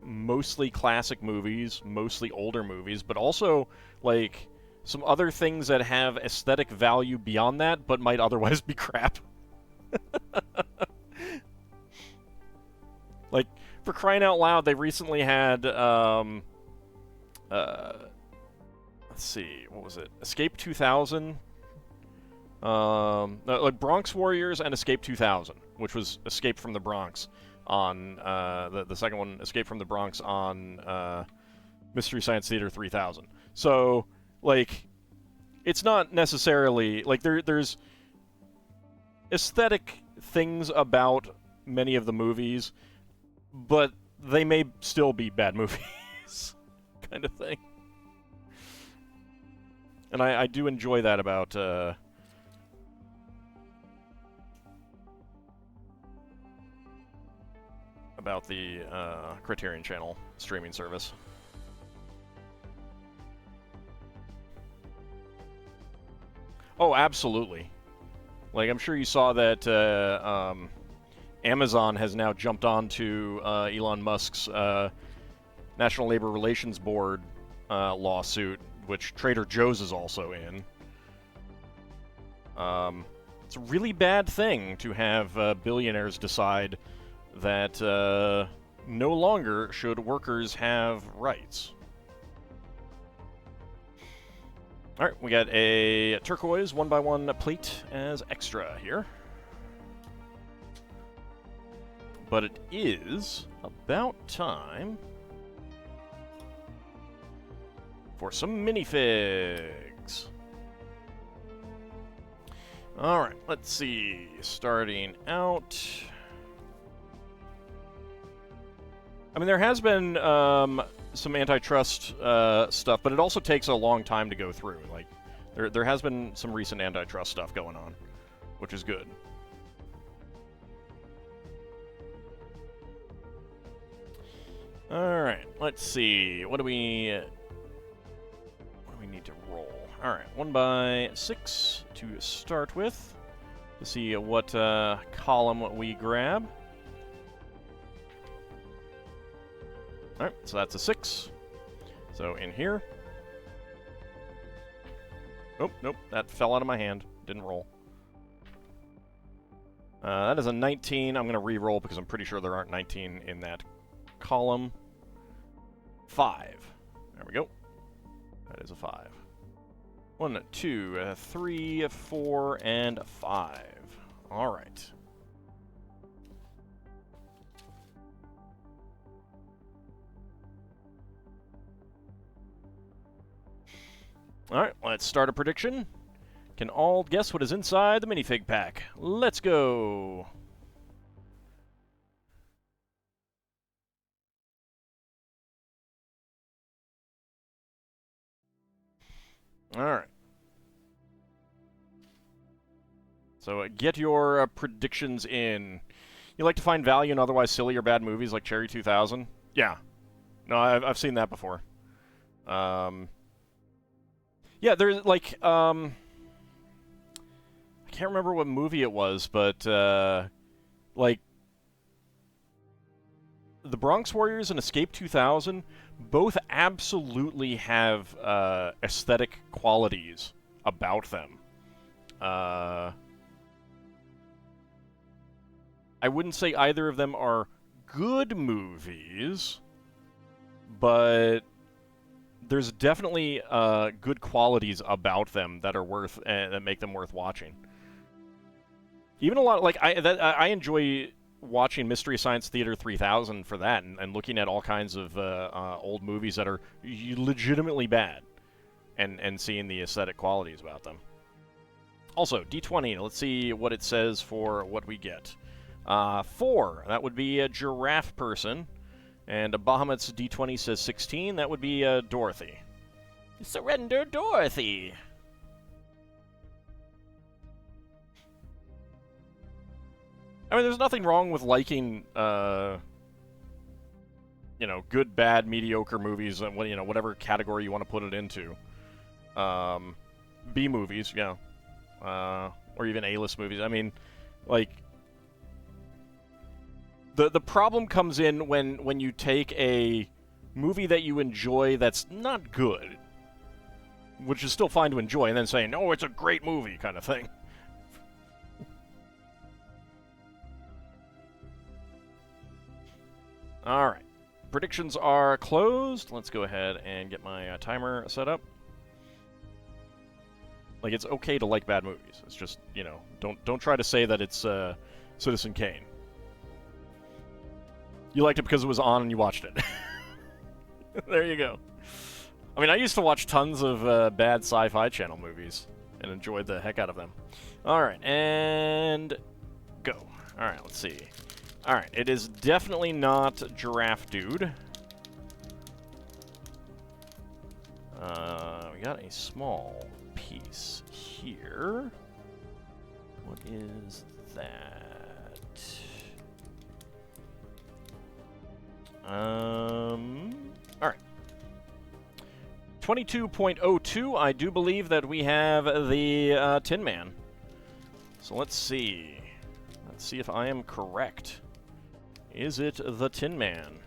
mostly classic movies, mostly older movies, but also, like, some other things that have aesthetic value beyond that, but might otherwise be crap. Like, for crying out loud, they recently had, let's see, what was it? Escape 2000? Like Bronx Warriors and Escape 2000, which was Escape from the Bronx on, the second one, Escape from the Bronx on, Mystery Science Theater 3000. So, like, it's not necessarily, like, there's aesthetic things about many of the movies, but they may still be bad movies, kind of thing. And I do enjoy that about, the Criterion Channel streaming service. Oh, absolutely. Like, I'm sure you saw that Amazon has now jumped onto Elon Musk's National Labor Relations Board lawsuit, which Trader Joe's is also in. It's a really bad thing to have billionaires decide that no longer should workers have rights. Alright, we got a turquoise 1x1 plate as extra here. But it is about time for some minifigs. Alright, let's see. Starting out... I mean, there has been some antitrust stuff, but it also takes a long time to go through. Like, there has been some recent antitrust stuff going on, which is good. Alright, let's see. What do we need to roll? Alright, 1x6 to start with. To see what column we grab. Alright, so that's a 6. So in here. Oh, nope, that fell out of my hand. Didn't roll. That is a 19. I'm going to re-roll because I'm pretty sure there aren't 19 in that column. 5. There we go. That is a 5. 1, 2, 3, 4, and 5. Alright. Alright, let's start a prediction. Can all guess what is inside the minifig pack? Let's go! Alright. So get your predictions in. You like to find value in otherwise silly or bad movies like Cherry 2000? Yeah. No, I've seen that before. Yeah, there's, like, I can't remember what movie it was, but, like, The Bronx Warriors and Escape 2000 both absolutely have, aesthetic qualities about them. I wouldn't say either of them are good movies, but there's definitely good qualities about them that are worth that make them worth watching. Even a lot like I enjoy watching Mystery Science Theater 3000 for that, and looking at all kinds of old movies that are legitimately bad, and seeing the aesthetic qualities about them. Also, D20. Let's see what it says for what we get. 4. That would be a giraffe person. And Bahamut's D20 says 16. That would be Dorothy. Surrender, Dorothy! I mean, there's nothing wrong with liking, you know, good, bad, mediocre movies, and you know, whatever category you want to put it into. B movies, yeah, or even A-list movies. I mean, like, the problem comes in when you take a movie that you enjoy that's not good, which is still fine to enjoy, and then saying, "Oh, it's a great movie," kind of thing. All right, predictions are closed. Let's go ahead and get my timer set up. Like, it's okay to like bad movies. It's just, you know, don't try to say that it's Citizen Kane. You liked it because it was on and you watched it. There you go. I mean, I used to watch tons of bad Sci-Fi Channel movies and enjoyed the heck out of them. All right, and go. All right, let's see. All right, it is definitely not Giraffe Dude. We got a small piece here. What is that? All right. 22.02, I do believe that we have the Tin Man. So let's see. Let's see if I am correct. Is it the Tin Man?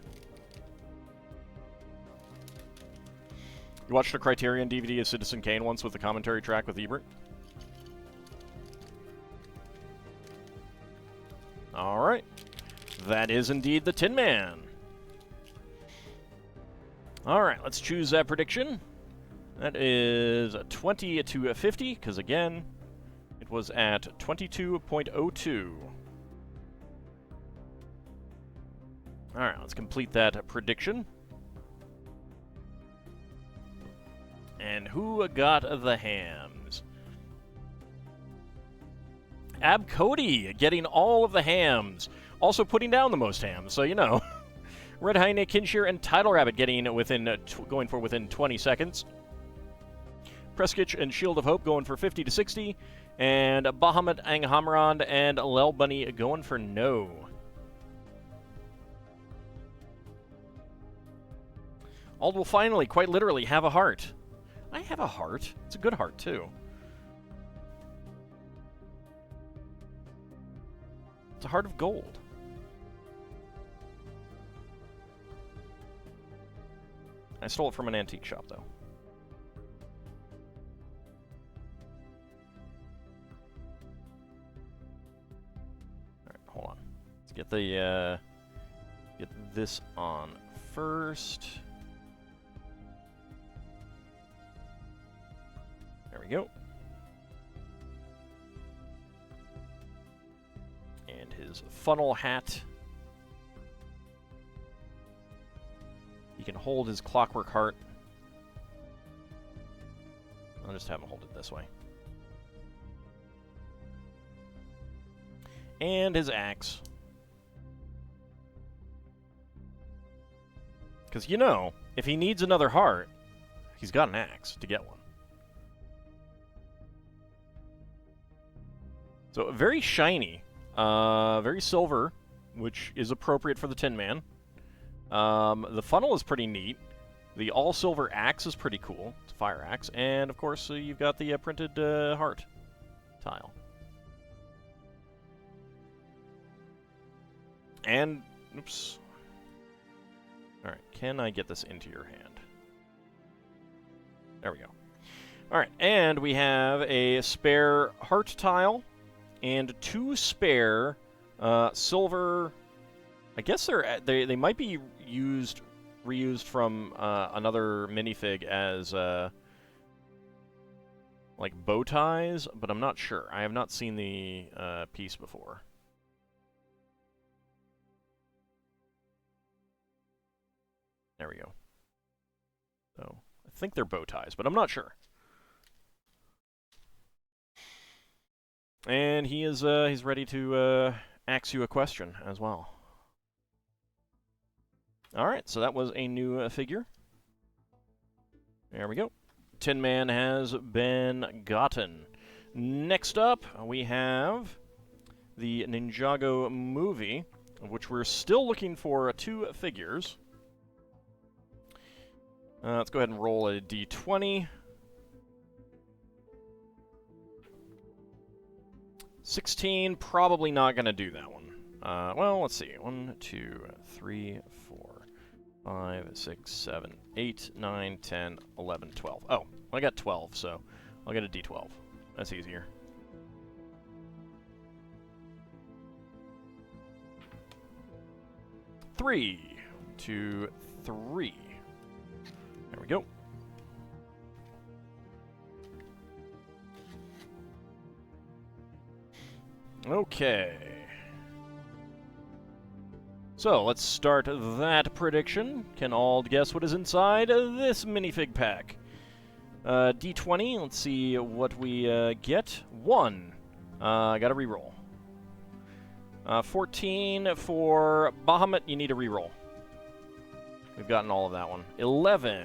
You watched a Criterion DVD of Citizen Kane once with the commentary track with Ebert? Alright. That is indeed the Tin Man. Alright, let's choose that prediction. That is 20 to 50, because again, it was at 22.02. Alright, let's complete that prediction. And who got the hams? Ab Cody getting all of the hams. Also putting down the most hams, so you know. Red Hyena, Kinshir, and Tidal Rabbit getting within going for within 20 seconds. Preskitch and Shield of Hope going for 50 to 60. And Bahamut, Anghamrand, and Lel Bunny going for no. Ald will finally, quite literally, have a heart. I have a heart. It's a good heart, too. It's a heart of gold. I stole it from an antique shop, though. Alright, hold on. Let's get the, get this on first. There we go. And his funnel hat. He can hold his clockwork heart. I'll just have him hold it this way. And his axe. Because, you know, if he needs another heart, he's got an axe to get one. So, very shiny. Very silver, which is appropriate for the Tin Man. The funnel is pretty neat. The all-silver axe is pretty cool. It's a fire axe. And, of course, you've got the printed heart tile. And, oops. Alright, can I get this into your hand? There we go. Alright, and we have a spare heart tile and 2 spare silver. I guess they might be reused from another minifig as like bow ties, but I'm not sure. I have not seen the piece before. There we go. So I think they're bow ties, but I'm not sure. And he's ready to ask you a question as well. All right, so that was a new figure. There we go. Tin Man has been gotten. Next up, we have the Ninjago Movie, of which we're still looking for 2 figures. Let's go ahead and roll a d20. 16, probably not going to do that one. Well, let's see. 1, 2, 3, 4, 5, 6, 7, 8, 9, 10, 11, 12. Oh, I got 12, so I'll get a d12. That's easier. Three, 2, 3. There we go. Okay. So, let's start that prediction. Can all guess what is inside this minifig pack? D20, let's see what we get. 1. I got a reroll. 14 for Bahamut, you need a reroll. We've gotten all of that one. 11.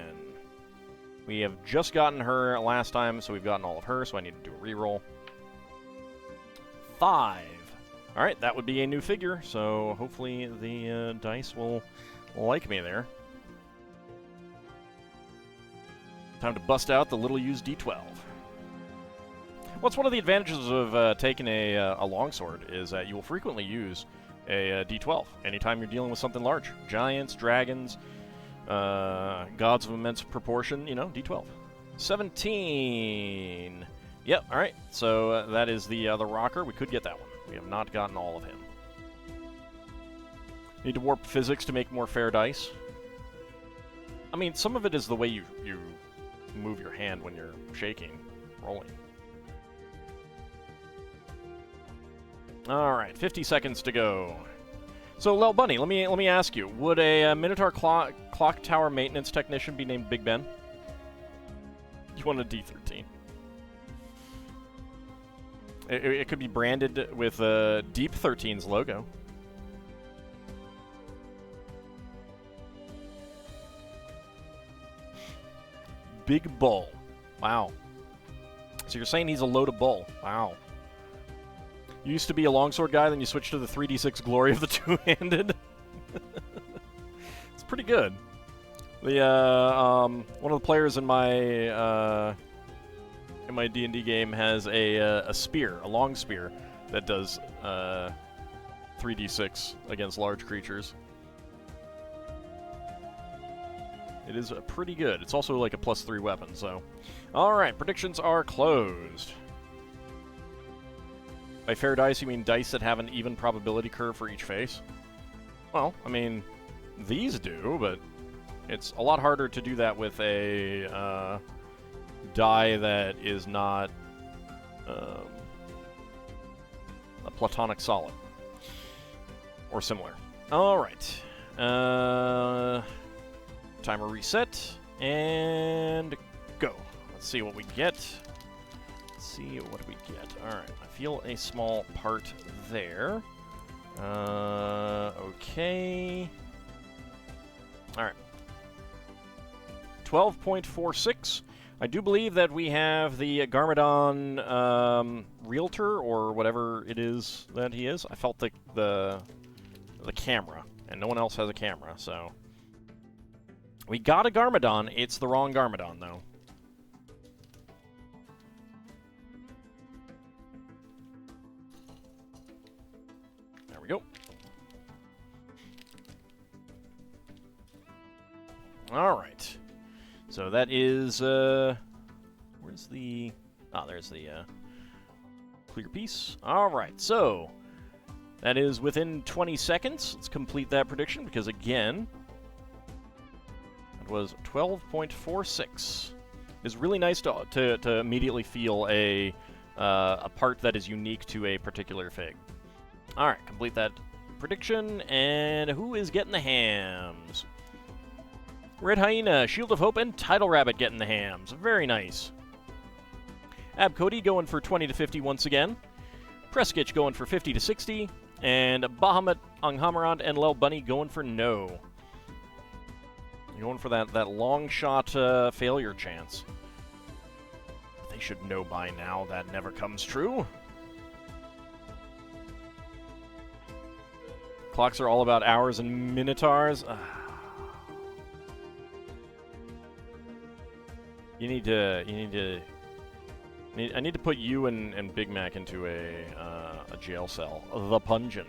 We have just gotten her last time, so we've gotten all of her, so I need to do a reroll. 5. Alright, that would be a new figure, so hopefully the dice will like me there. Time to bust out the little used D12. What's one of the advantages of taking a longsword is that you will frequently use a D12 anytime you're dealing with something large. Giants, dragons, gods of immense proportion, you know, D12. 17. Yep, alright, so that is the rocker. We could get that one. We have not gotten all of him. Need to warp physics to make more fair dice. I mean, some of it is the way you move your hand when you're shaking, rolling. Alright, 50 seconds to go. So, Lel Bunny, let me ask you, would a Minotaur clock tower maintenance technician be named Big Ben? You want a D13. It could be branded with Deep 13's logo. Big Bull. Wow. So you're saying he's a load of bull. Wow. You used to be a longsword guy, then you switched to the 3d6 glory of the two-handed. It's pretty good. The one of the players in my D&D game has a spear, a long spear, that does 3d6 against large creatures. It is pretty good. It's also like a +3 weapon, so... Alright, predictions are closed. By fair dice, you mean dice that have an even probability curve for each face? Well, I mean, these do, but it's a lot harder to do that with a die that is not a platonic solid. Or similar. Alright. Timer reset, and go. Let's see what we get. Let's see what we get. Alright, I feel a small part there. Okay. Alright. 12.46. I do believe that we have the Garmadon Realtor, or whatever it is that he is. I felt the camera, and no one else has a camera, so... We got a Garmadon. It's the wrong Garmadon, though. There we go. Alright. So that is, where's the... Ah, there's the, clear piece. Alright, so... That is within 20 seconds. Let's complete that prediction, because again... It was 12.46. It's really nice to immediately feel a part that is unique to a particular fig. Alright, complete that prediction, and who is getting the hams? Red Hyena, Shield of Hope, and Tidal Rabbit getting the hams. Very nice. Ab Cody going for 20 to 50 once again. Preskitch going for 50 to 60. And Bahamut, Anghamarand, and Lel Bunny going for no. You're going for that long shot failure chance. should know by now that never comes true. Clocks are all about hours and minotaurs. I need to put you and Big Mac into a jail cell. The Pungeon.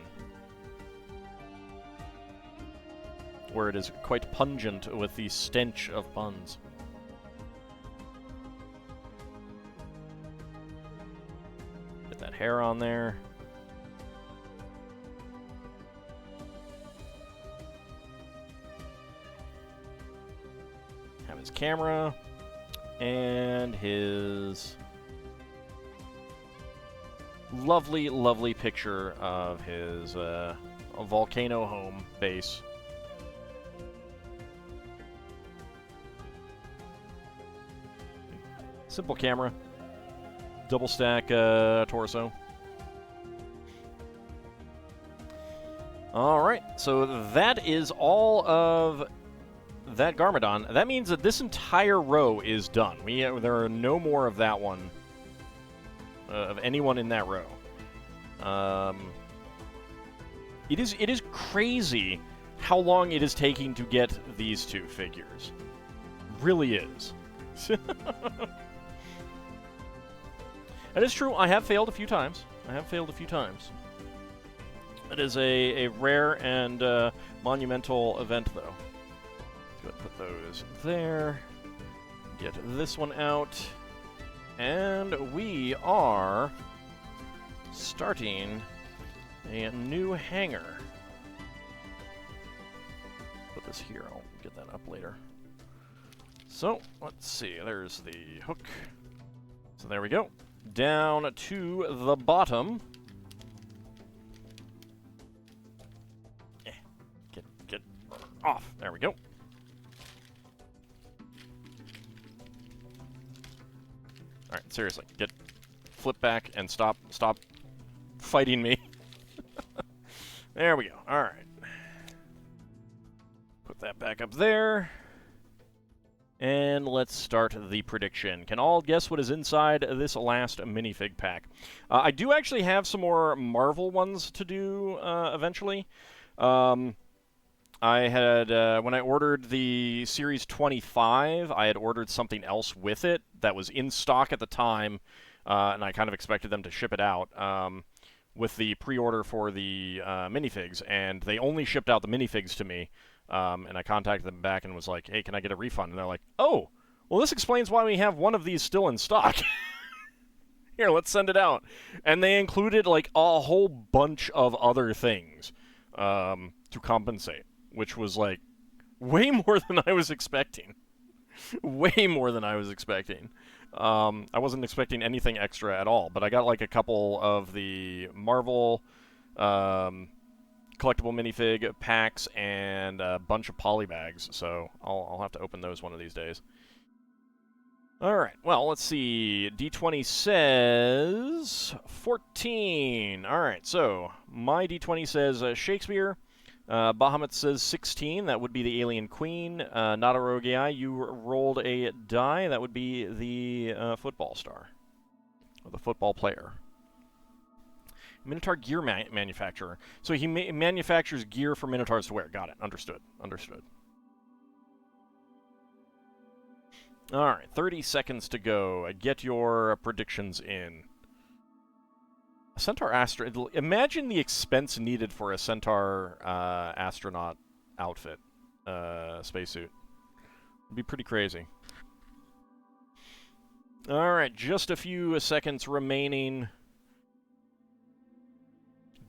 Where it is quite pungent with the stench of puns. Get that hair on there. Have his camera. And his lovely, lovely picture of his volcano home base. Simple camera. Double stack torso. Alright, so that is all of that Garmadon. That means that this entire row is done. There are no more of that one, of anyone in that row. It is crazy how long it is taking to get these two figures. Really is. That is true. I have failed a few times. It is a rare and monumental event, though. Go ahead and put those there. Get this one out. And we are starting a new hanger. Put this here. I'll get that up later. So, let's see. There's the hook. So there we go. Down to the bottom. Get off. There we go. Alright, seriously. Flip back and stop fighting me. There we go. Alright. Put that back up there. And let's start the prediction. Can all guess what is inside this last minifig pack? I do actually have some more Marvel ones to do eventually. I had, when I ordered the Series 25, I had ordered something else with it that was in stock at the time, and I kind of expected them to ship it out with the pre-order for the minifigs, and they only shipped out the minifigs to me. And I contacted them back and was like, hey, can I get a refund? And they're like, oh, well, this explains why we have one of these still in stock. Here, let's send it out. And they included, like, a whole bunch of other things to compensate, which was, like, way more than I was expecting. Way more than I was expecting. I wasn't expecting anything extra at all, but I got, like, a couple of the Marvel collectible minifig packs and a bunch of polybags, so I'll have to open those one of these days. Alright, well, let's see. D20 says 14. Alright, so my D20 says Shakespeare. Bahamut says 16. That would be the Alien Queen. Not a rogue AI. You rolled a die. That would be the football star. Or the football player. Minotaur gear manufacturer. So he manufactures gear for Minotaurs to wear. Got it. Understood. Alright, 30 seconds to go. Get your predictions in. A Centaur astronaut. Imagine the expense needed for a Centaur astronaut outfit. Spacesuit. It'd be pretty crazy. Alright, just a few seconds remaining.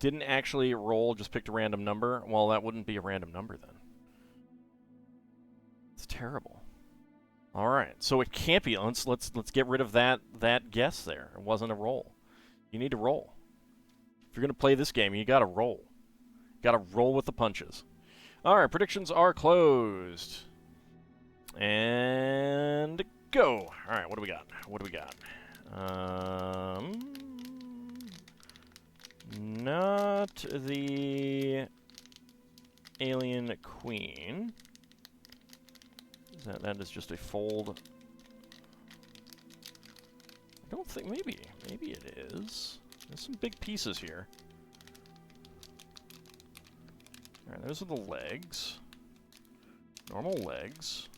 Didn't actually roll, just picked a random number. Well, that wouldn't be a random number then. It's terrible. All right, so it can't be. Let's get rid of that guess there. It wasn't a roll. You need to roll. If you're gonna play this game, you gotta roll. Gotta roll with the punches. All right, predictions are closed. And go. All right, what do we got? Not the Alien Queen. That is just a fold. don't think... Maybe it is. There's some big pieces here. Alright, those are the legs. Normal legs.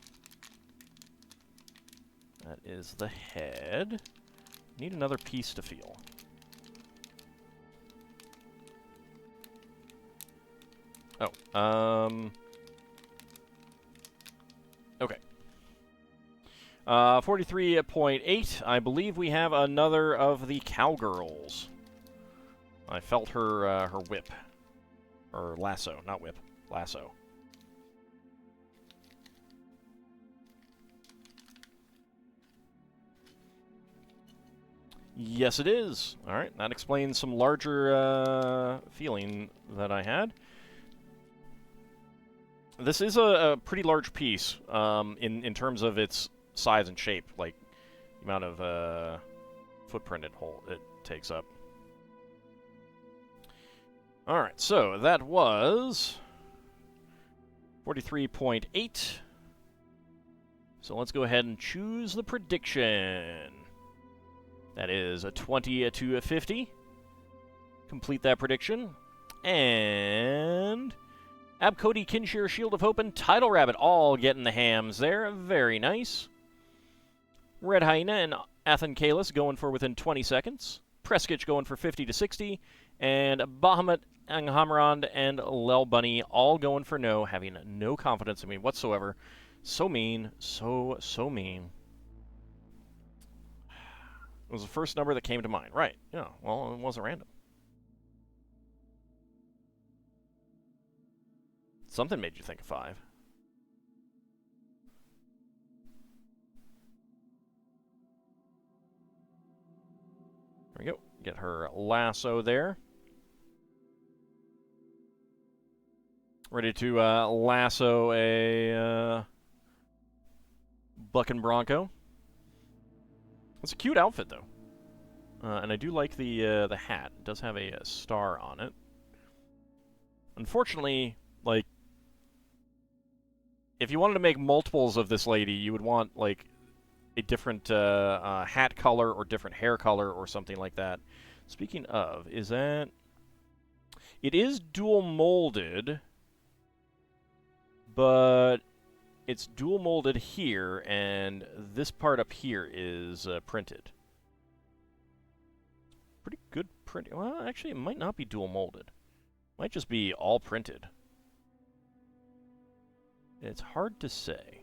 That is the head. Need another piece to feel. Oh, okay. 43.8. I believe we have another of the cowgirls. I felt her, her whip. Or lasso, not whip. Lasso. Yes, it is. Alright, that explains some larger, feeling that I had. This is a pretty large piece, in terms of its size and shape, like, the amount of, footprint it takes up. Alright, so that was 43.8. So let's go ahead and choose the prediction. That is a 20 to 50. Complete that prediction. And Abcody, Kinshir, Shield of Hope, and Tidal Rabbit all getting the hams there. Very nice. Red Hyena and Athen Kalis going for within 20 seconds. Preskitch going for 50 to 60. And Bahamut, Anghamrand, and Lel Bunny all going for no, having no confidence in me whatsoever. So mean. So mean. It was the first number that came to mind. Right. Yeah, well, it wasn't random. Something made you think of 5. There we go. Get her lasso there. Ready to lasso a bucking bronco. It's a cute outfit, though. And I do like the hat. It does have a star on it. Unfortunately, like, if you wanted to make multiples of this lady, you would want, like, a different hat color or different hair color or something like that. Speaking of, is that... It is dual molded, but it's dual molded here, and this part up here is printed. Pretty good print. Well, actually, it might not be dual molded. It might just be all printed. It's hard to say.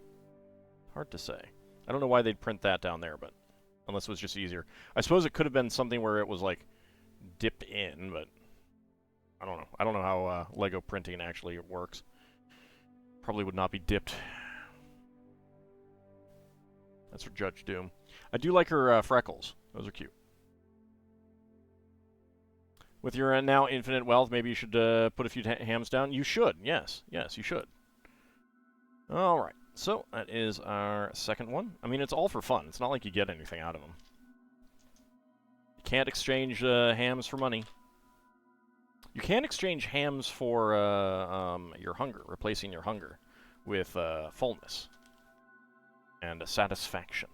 Hard to say. I don't know why they'd print that down there, but unless it was just easier. I suppose it could have been something where it was, like, dipped in, but I don't know. I don't know how Lego printing actually works. Probably would not be dipped. That's for Judge Doom. I do like her freckles. Those are cute. With your now infinite wealth, maybe you should put a few hams down. You should. Yes. Yes, you should. All right. So that is our second one. I mean, it's all for fun. It's not like you get anything out of them. You can't exchange hams for money. You can exchange hams for your hunger, replacing your hunger with fullness and satisfaction.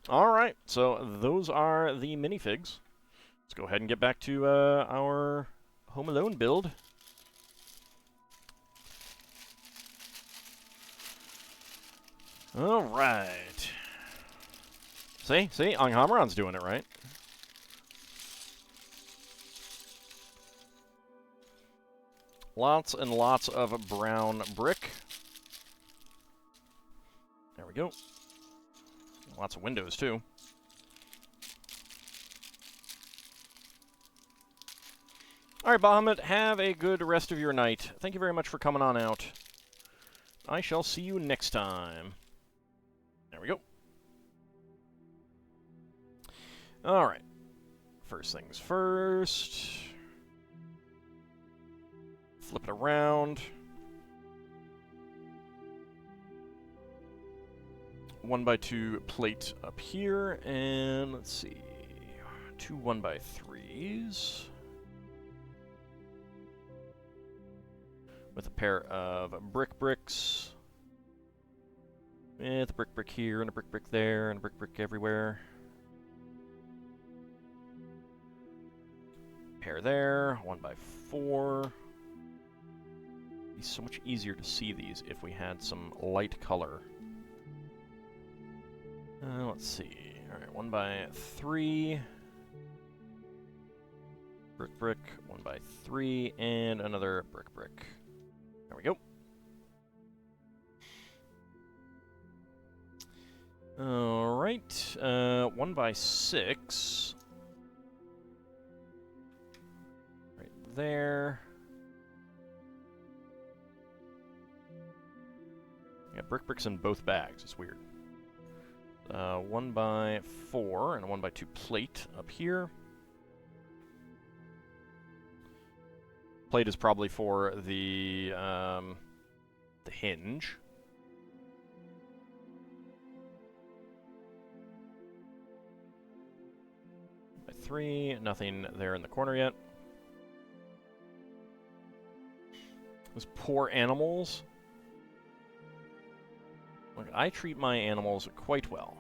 All right, so those are the minifigs. Let's go ahead and get back to our Home Alone build. All right. See, Anghamran's doing it right. Lots and lots of brown brick. There we go. Lots of windows, too. All right, Bahamut, have a good rest of your night. Thank you very much for coming on out. I shall see you next time. There we go. All right. First things first. Flip it around. 1x2 plate up here, and let's see, 2 1x3s with a pair of bricks With a brick here, and a brick there, and a brick everywhere. Pair there, 1x4. It'd be so much easier to see these if we had some light color. Let's see. Alright, 1x3. Brick, 1x3, and another brick. There we go. Alright, 1x6. Right there. Yeah, bricks in both bags. It's weird. 1x4 and a 1x2 plate up here. Plate is probably for the hinge. By 3, nothing there in the corner yet. Those poor animals. Look, I treat my animals quite well.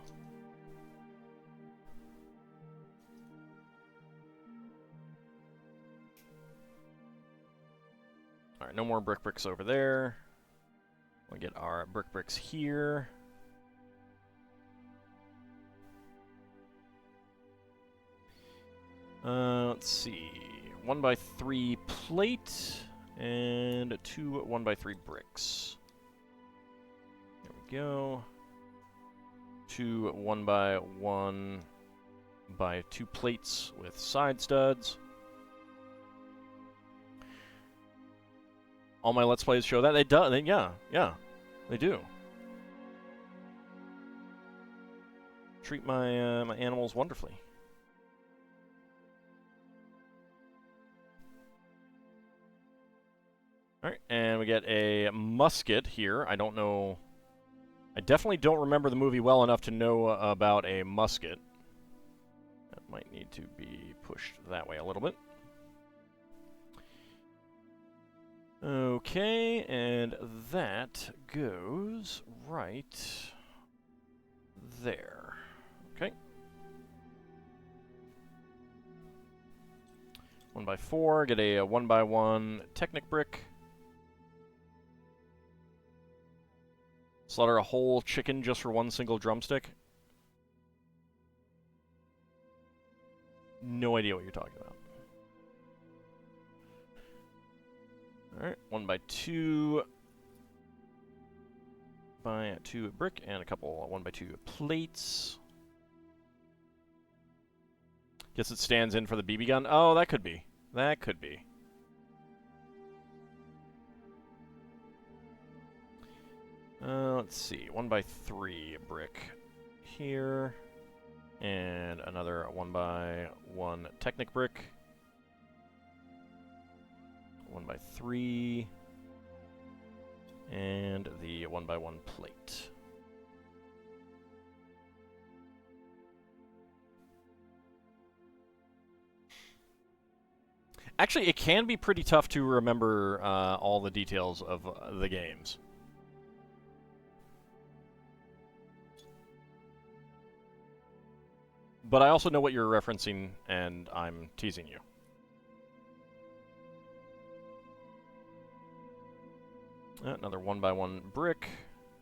Alright, no more bricks over there. We'll get our bricks here. Let's see. 1x3 plate and 2 1x3 bricks. There we go. 2 1x1x2 plates with side studs. All my Let's Plays show that. They do. Yeah, they do. Treat my my animals wonderfully. Alright, and we get a musket here. I don't know... I definitely don't remember the movie well enough to know about a musket. That might need to be pushed that way a little bit. Okay, and that goes right there. Okay. 1x4, get a 1x1 Technic brick. Slaughter a whole chicken just for one single drumstick. No idea what you're talking about. Alright, 1x2 by 2 brick and a couple 1x2 plates. Guess it stands in for the BB gun. Oh, that could be. That could be. Let's see. 1x3 brick here. And another 1x1 Technic brick. 1x3. And the 1x1 plate. Actually, it can be pretty tough to remember all the details of the games. But I also know what you're referencing, and I'm teasing you. Another 1x1 brick,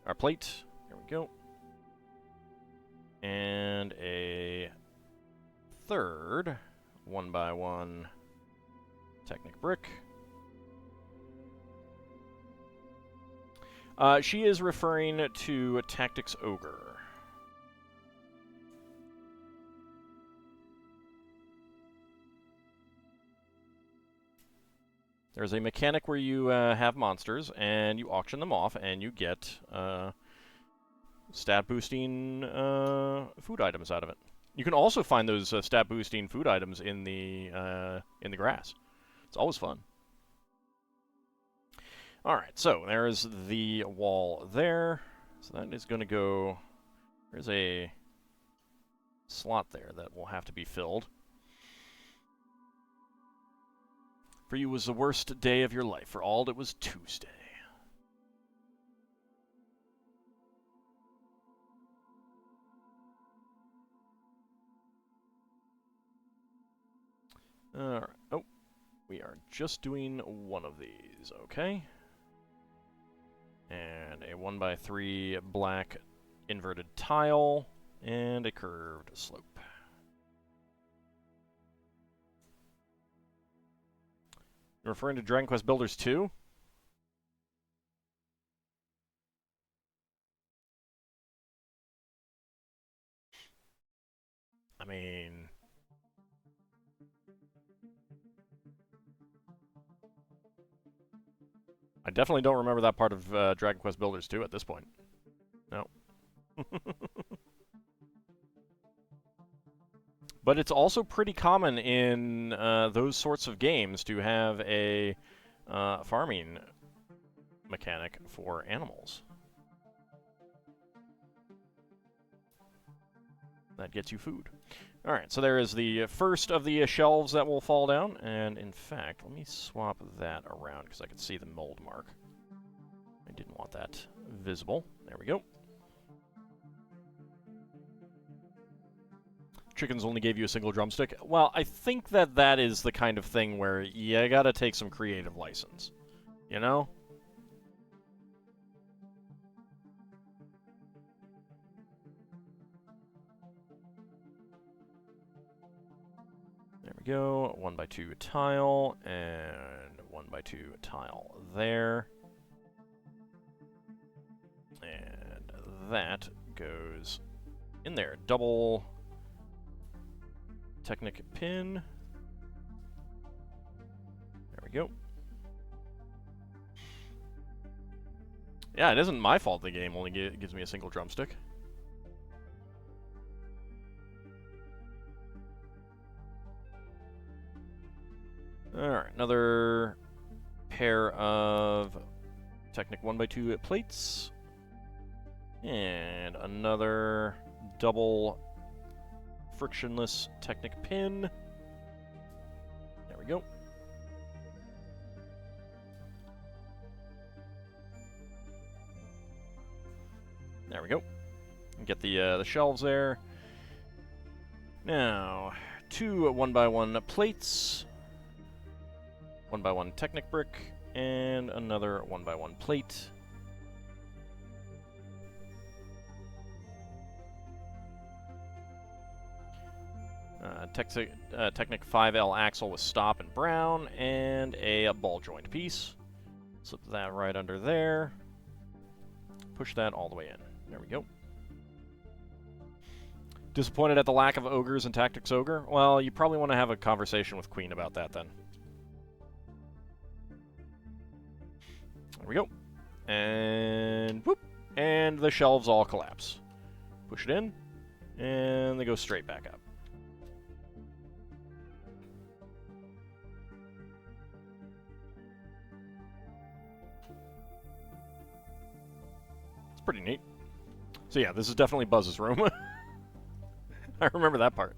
or plate. There we go. And a third 1x1 Technic brick. She is referring to Tactics Ogre. There's a mechanic where you have monsters, and you auction them off, and you get stat-boosting food items out of it. You can also find those stat-boosting food items in the grass. It's always fun. Alright, so there's the wall there. So that is going to go... There's a slot there that will have to be filled. For you was the worst day of your life. For Auld, it was Tuesday. Alright. Oh, we are just doing one of these, okay? And a 1x3 black inverted tile, and a curved slope. You're referring to Dragon Quest Builders 2? I mean... I definitely don't remember that part of Dragon Quest Builders 2 at this point. No. But it's also pretty common in those sorts of games to have a farming mechanic for animals. That gets you food. Alright, so there is the first of the shelves that will fall down, and in fact, let me swap that around because I can see the mold mark. I didn't want that visible. There we go. Chickens only gave you a single drumstick. Well, I think that that is the kind of thing where you gotta take some creative license. You know? There we go. 1x2 tile, and 1x2 tile there. And that goes in there. Double Technic pin. There we go. Yeah, it isn't my fault the game only gives me a single drumstick. Alright, another pair of Technic 1x2 plates. And another double frictionless Technic pin. There we go. There we go. Get the shelves there. Now, 2 1x1 plates. 1x1 Technic brick, and another 1x1 plate. Technic 5L axle with stop and brown, and a ball joint piece. Slip that right under there. Push that all the way in. There we go. Disappointed at the lack of ogres in Tactics Ogre? Well, you probably want to have a conversation with Queen about that then. There we go. And whoop. And the shelves all collapse. Push it in, and they go straight back up. It's pretty neat. So yeah, this is definitely Buzz's room. I remember that part.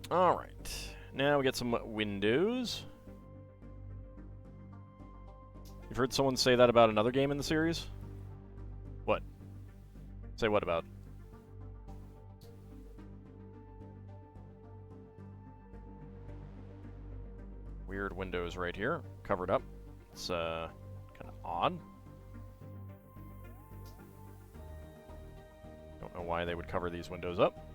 Alright, now we get some windows. You've heard someone say that about another game in the series? What? Say what about? Weird windows right here, covered up. It's kind of odd. Don't know why they would cover these windows up.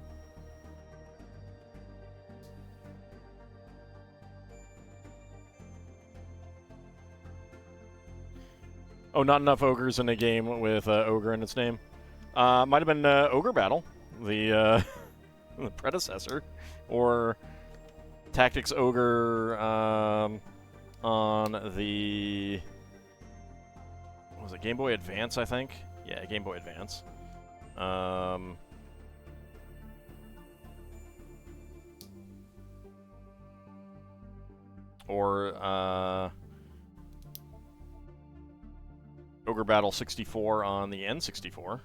Oh, not enough ogres in a game with ogre in its name. Might have been Ogre Battle, the the predecessor, or Tactics Ogre on the, what was it, Game Boy Advance, I think? Yeah, Game Boy Advance. Or Ogre Battle 64 on the N64.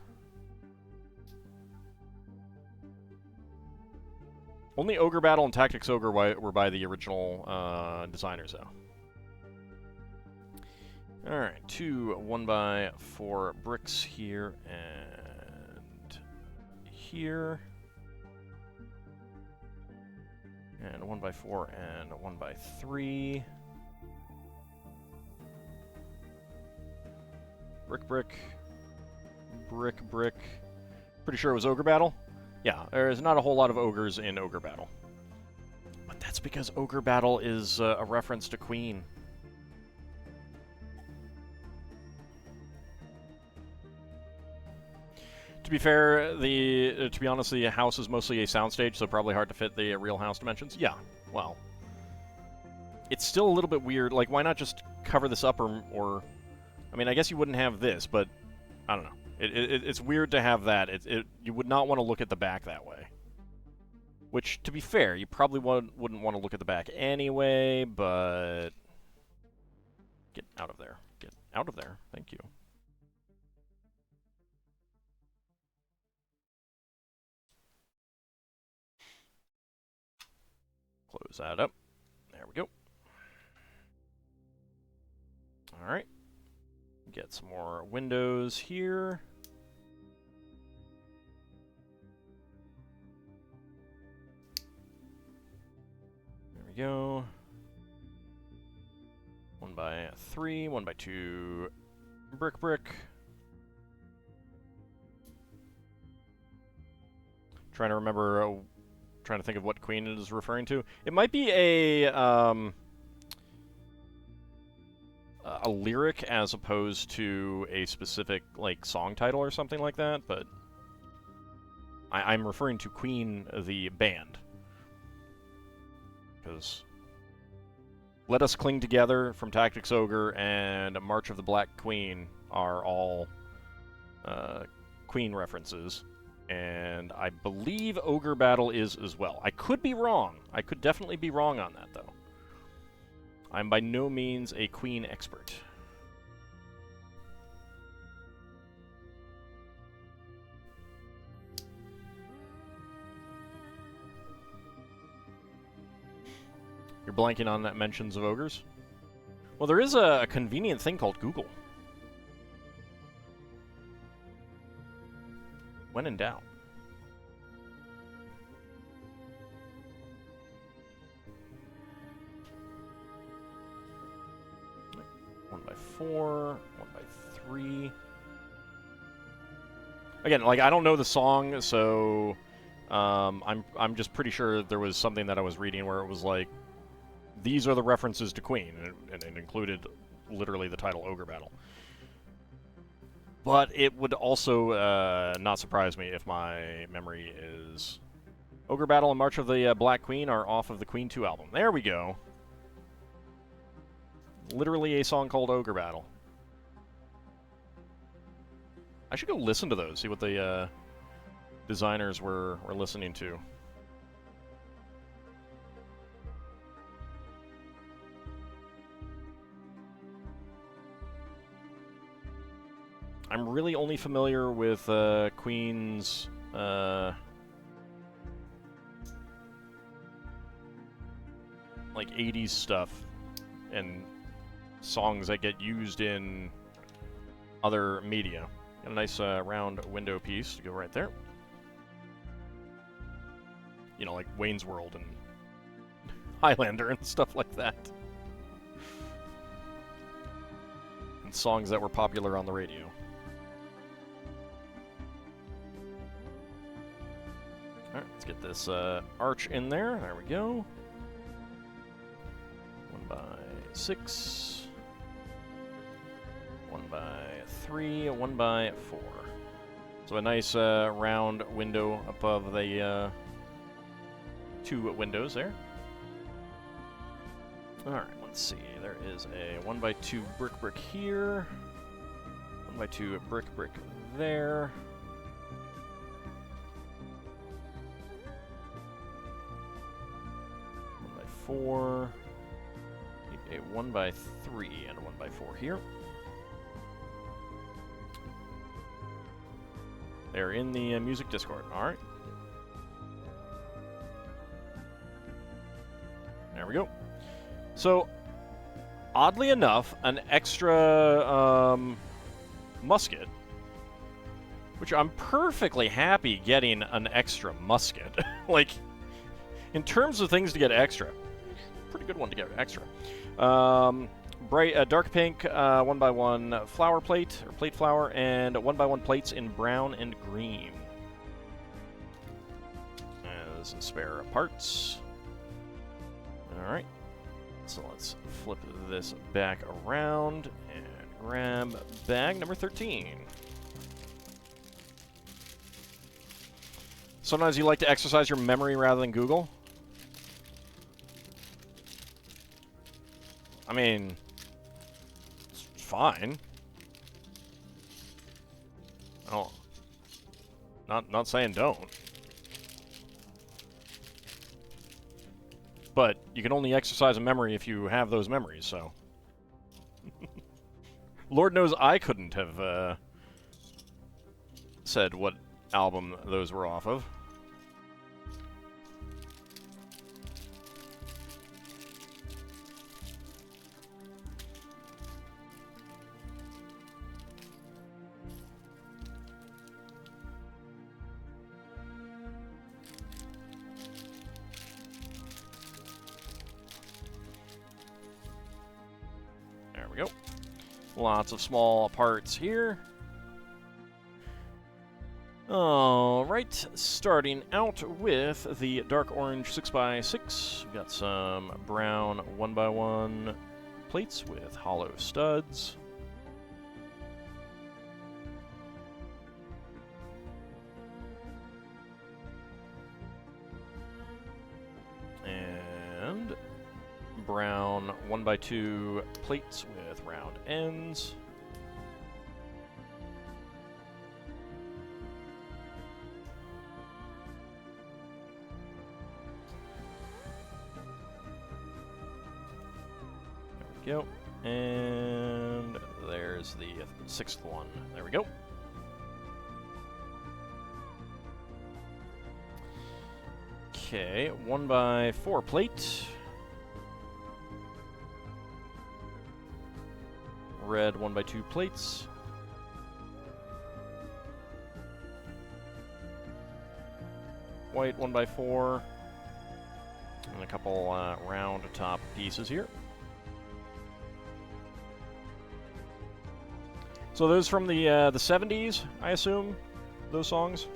Only Ogre Battle and Tactics Ogre were by the original designers, though. Alright, 2 1x4 bricks here, and here. And a 1x4 and a 1x3. Brick, brick. Brick, brick. Pretty sure it was Ogre Battle? Yeah, there's not a whole lot of ogres in Ogre Battle. But that's because Ogre Battle is a reference to Queen. To be fair, to be honest, the house is mostly a soundstage, so probably hard to fit the real house dimensions. Yeah, well, it's still a little bit weird. Like, why not just cover this up, or I mean, I guess you wouldn't have this, but I don't know. It's weird to have that. You would not want to look at the back that way. Which, to be fair, you probably wouldn't want to look at the back anyway, but get out of there. Get out of there. Thank you. Close that up. There we go. Alright. Get some more windows here. There we go. 1x3, 1x2 brick brick. Trying to remember, trying to think of what Queen it is referring to. It might be a lyric as opposed to a specific, like, song title or something like that, but I'm referring to Queen, the band. Because Let Us Cling Together from Tactics Ogre and March of the Black Queen are all Queen references. And I believe Ogre Battle is as well. I could be wrong. I could definitely be wrong on that, though. I'm by no means a Queen expert. You're blanking on that mentions of ogres? Well, there is a convenient thing called Google. When in doubt. One by 4, 1x3. Again, like, I don't know the song, so I'm just pretty sure there was something that I was reading where it was like, these are the references to Queen, and it included literally the title Ogre Battle. But it would also not surprise me if my memory is... Ogre Battle and March of the Black Queen are off of the Queen 2 album. There we go. Literally a song called Ogre Battle. I should go listen to those, see what the designers were listening to. I'm really only familiar with Queen's like 80s stuff and songs that get used in other media. Got a nice round window piece to go right there. You know, like Wayne's World and Highlander and stuff like that. And songs that were popular on the radio. Alright, let's get this arch in there. There we go. 1x6. 1x3, 1x4. So a nice round window above the 2 windows there. Alright, let's see. There is a 1x2 brick here. 1x2 brick there. 1x4. Need a 1x3 and a 1x4 here. They're in the music Discord. Alright. There we go. So, oddly enough, an extra musket Which I'm perfectly happy getting an extra musket. Like, in terms of things to get extra, pretty good one to get extra. Dark pink 1x1 flower plate, or plate flower, and 1x1 plates in brown and green. And some spare parts. Alright. So let's flip this back around and grab bag number 13. Sometimes you like to exercise your memory rather than Google. I mean, it's fine. Oh, not saying don't. But you can only exercise a memory if you have those memories, so. Lord knows I couldn't have said what album those were off of. There we go. Lots of small parts here. Alright, starting out with the dark orange 6x6. We've got some brown 1x1 plates with hollow studs. And brown 1x2 plates with round ends. There we go. And there's the sixth one. There we go. Okay, 1x4 plate. Red 1x2 plates. White 1x4. And a couple round top pieces here. So those from the 70s, I assume, those songs?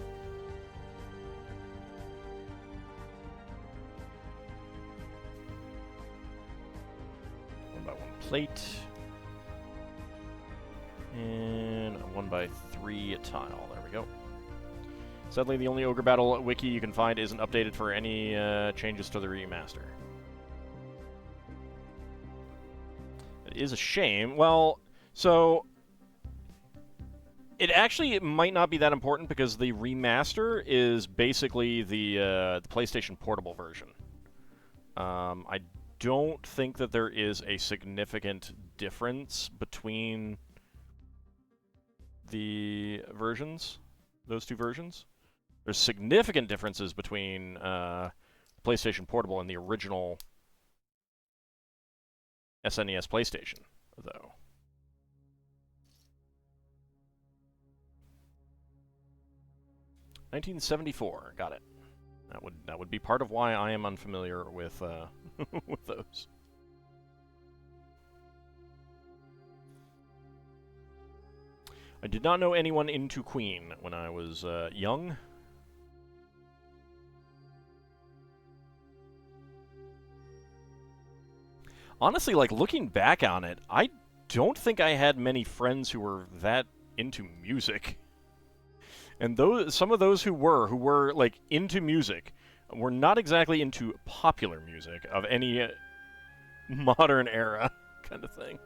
One by one plate. And a 1x3 tile. There we go. Sadly, the only Ogre Battle wiki you can find isn't updated for any changes to the remaster. It is a shame. Well, so it might not be that important because the remaster is basically the PlayStation Portable version. I don't think that there is a significant difference between the versions, those two versions. There's significant differences between PlayStation Portable and the original SNES PlayStation, though. $1974, got it. That would be part of why I am unfamiliar with with those. I did not know anyone into Queen when I was young. Honestly, like, looking back on it, I don't think I had many friends who were that into music. And some of those who were like into music, were not exactly into popular music of any modern era kind of thing.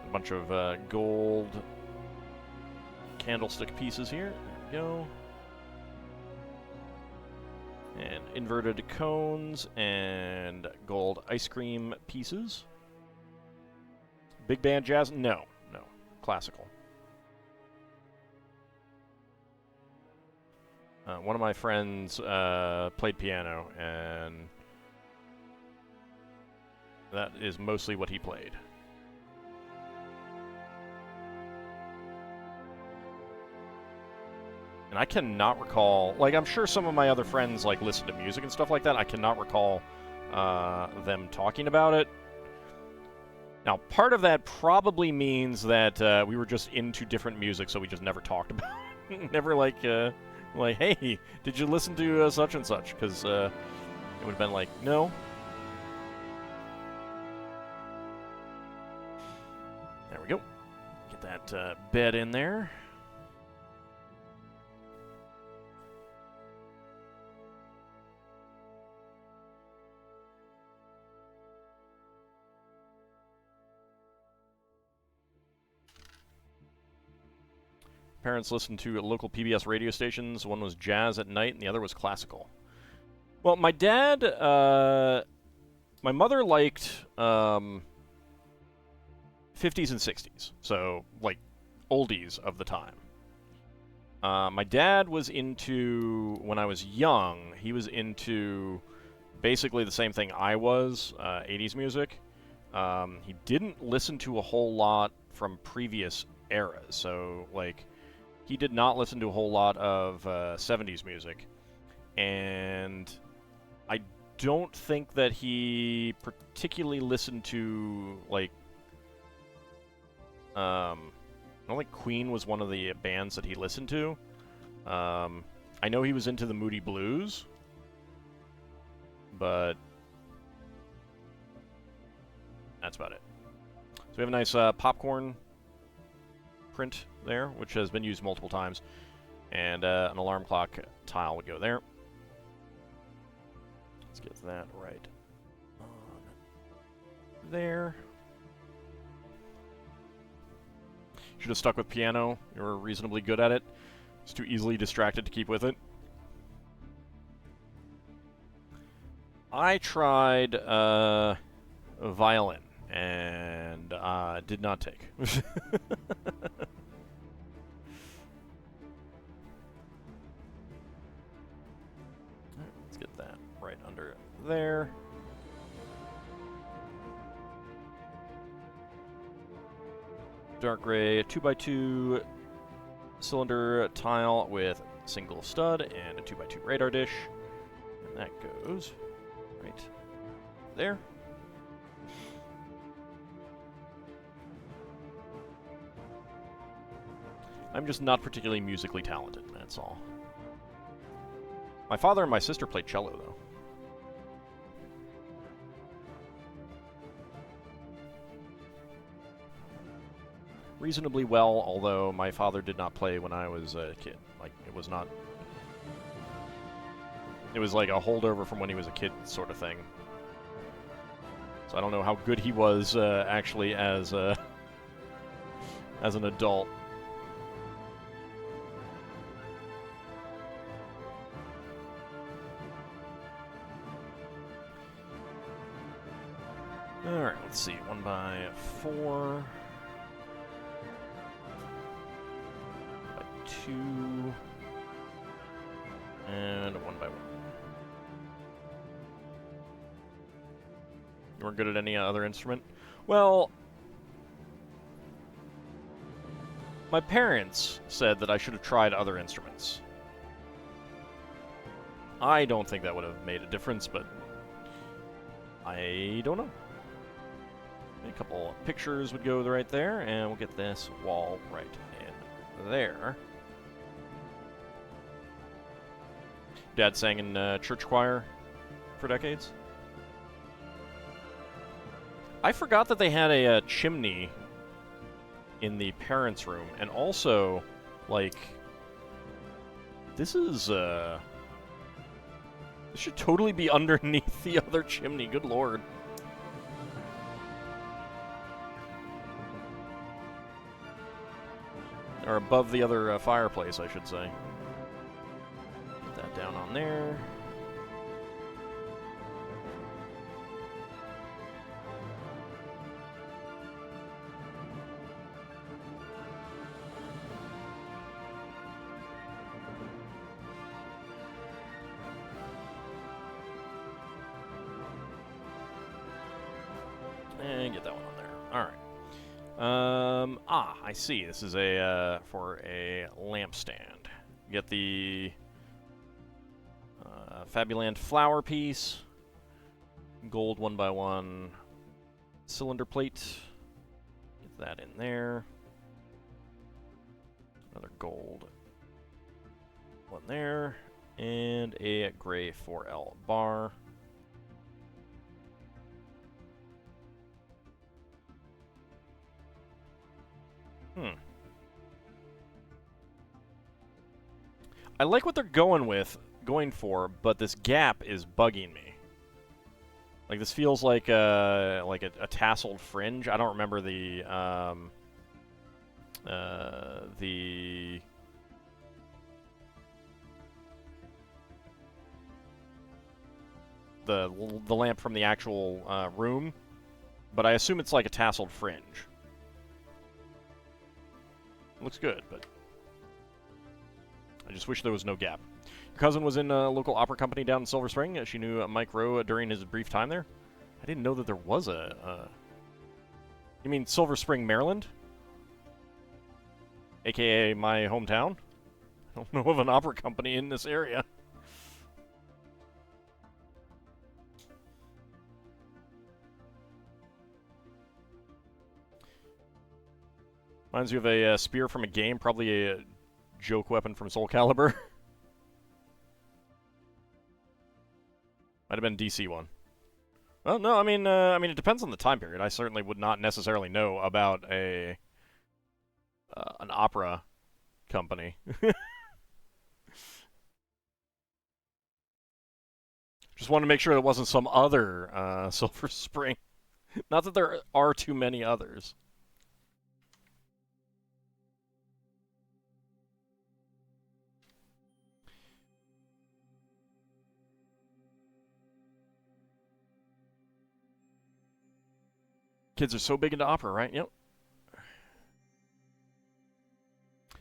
A bunch of gold candlestick pieces here. There we go. And inverted cones and gold ice cream pieces. Big band jazz? No. Classical. One of my friends played piano, and that is mostly what he played. And I cannot recall, like, I'm sure some of my other friends, like, listen to music and stuff like that. I cannot recall them talking about it. Now, part of that probably means that we were just into different music, so we just never talked about it. Never, like, hey, did you listen to such and such? Because it would have been like, no. There we go. Get that bed in there. Parents listened to local PBS radio stations. One was jazz at night, and the other was classical. Well, my dad, my mother liked 50s and 60s, so, like, oldies of the time. My dad was into, when I was young, he was into basically the same thing I was, 80s music. He didn't listen to a whole lot from previous eras, so, like, he did not listen to a whole lot of 70s music, and I don't think that he particularly listened to, like, I don't think Queen was one of the bands that he listened to. I know he was into the Moody Blues, but that's about it. So we have a nice popcorn print there, which has been used multiple times, and an alarm clock tile would go there. Let's get that right on there. Should have stuck with piano. You were reasonably good at it. It's too easily distracted to keep with it. I tried violin, and did not take. Let's get that right under there. Dark gray 2x2 cylinder tile with single stud and a 2x2 radar dish. And that goes right there. I'm just not particularly musically talented, that's all. My father and my sister played cello, though. Reasonably well, although my father did not play when I was a kid. Like, it was not... It was like a holdover from when he was a kid sort of thing. So I don't know how good he was, actually, as an adult. Alright, let's see. 1x4... 2, and 1x1. You weren't good at any other instrument? Well, my parents said that I should have tried other instruments. I don't think that would have made a difference, but I don't know. A couple pictures would go right there, and we'll get this wall right in there. Dad sang in church choir for decades. I forgot that they had a chimney in the parents' room, and also, like, this is, this should totally be underneath the other chimney, good lord. Or above the other fireplace, I should say. Get that down on there. And get that one on there. Alright. I see. This is for a lampstand. Get the Fabuland flower piece. Gold 1x1 cylinder plate. Get that in there. Another gold one there. And a gray 4L bar. I like what they're going for, but this gap is bugging me. Like, this feels like a tasseled fringe. I don't remember the lamp from the actual room, but I assume it's like a tasseled fringe. It looks good, but I just wish there was no gap. Your cousin was in a local opera company down in Silver Spring. She knew Mike Rowe during his brief time there. I didn't know that there was a... You mean Silver Spring, Maryland? AKA my hometown? I don't know of an opera company in this area. Reminds you of a spear from a game, probably a joke weapon from Soul Calibur. Might have been DC one. Well, no, I mean, it depends on the time period. I certainly would not necessarily know about an opera company. Just wanted to make sure it wasn't some other Silver Spring. Not that there are too many others. Kids are so big into opera, right? Yep.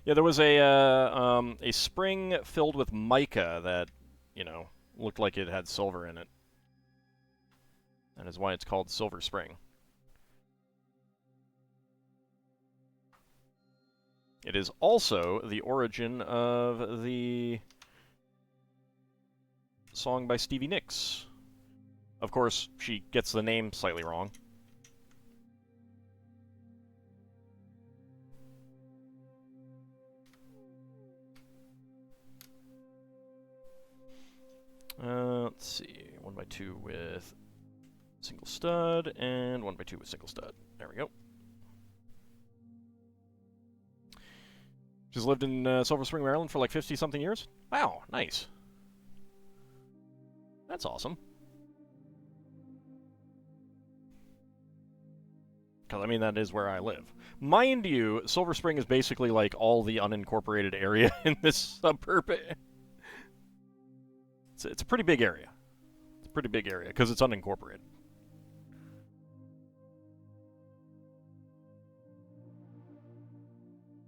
Yeah, there was a spring filled with mica that, you know, looked like it had silver in it. That is why it's called Silver Spring. It is also the origin of the song by Stevie Nicks. Of course, she gets the name slightly wrong. Let's see, 1x2 with single stud, and 1x2 with single stud. There we go. She's lived in Silver Spring, Maryland for like 50-something years? Wow, nice. That's awesome. Because, I mean, that is where I live. Mind you, Silver Spring is basically like all the unincorporated area in this suburb. It's a pretty big area. It's a pretty big area, because it's unincorporated.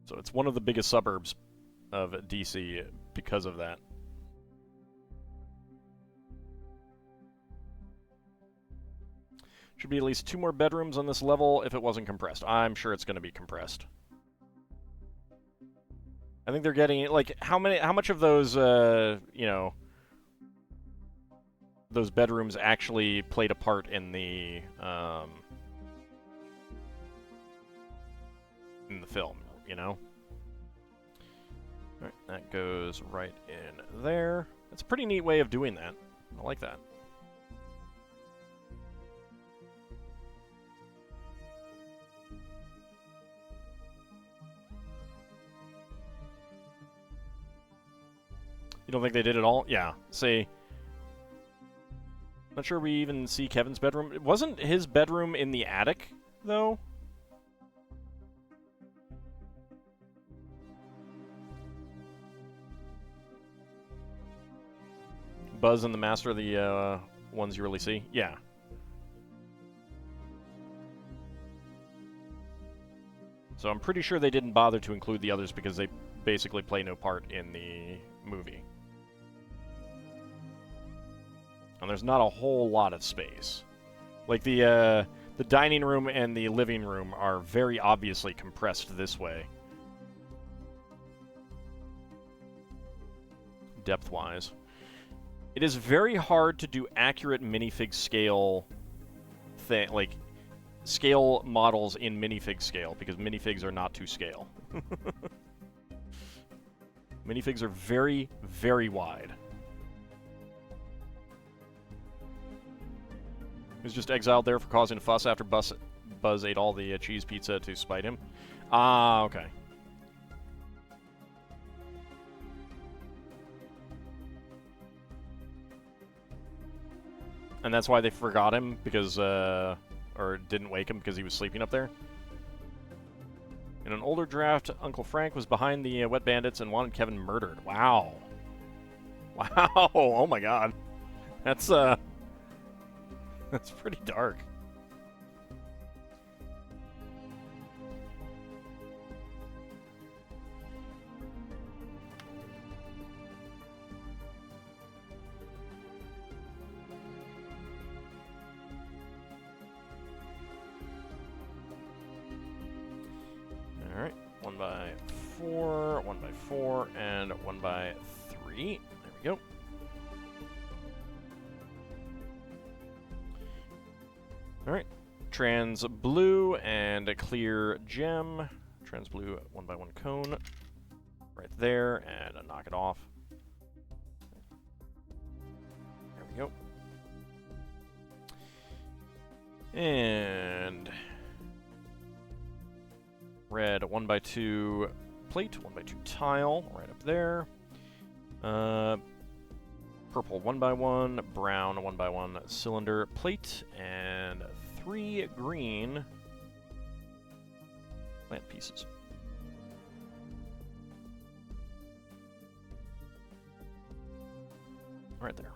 So it's one of the biggest suburbs of DC because of that. Should be at least 2 more bedrooms on this level if it wasn't compressed. I'm sure it's going to be compressed. I think they're getting, like, how much of those, you know, those bedrooms actually played a part in the film, you know? Alright, that goes right in there. That's a pretty neat way of doing that. I like that. You don't think they did it all? Yeah. See... Not sure we even see Kevin's bedroom. Wasn't his bedroom in the attic, though? Buzz and the Master are the ones you really see? Yeah. So I'm pretty sure they didn't bother to include the others because they basically play no part in the movie. And there's not a whole lot of space. Like, the The dining room and the living room are very obviously compressed this way. Depth-wise. It is very hard to do accurate minifig scale like scale models in minifig scale because minifigs are not to scale. Minifigs are very, very wide. He was just exiled there for causing a fuss after Buzz ate all the cheese pizza to spite him. Ah, okay. And that's why they forgot him, because, or didn't wake him because he was sleeping up there? In an older draft, Uncle Frank was behind the Wet Bandits and wanted Kevin murdered. Wow. Wow, oh my god. That's pretty dark. Alright, 1x4, 1x4, and 1x3. There we go. Alright, trans blue and a clear gem. Trans blue 1x1 cone. Right there, and knock it off. There we go. And red 1x2 plate, 1x2 tile, right up there. Purple 1x1, brown 1x1 cylinder plate, and 3 green plant pieces. Right there.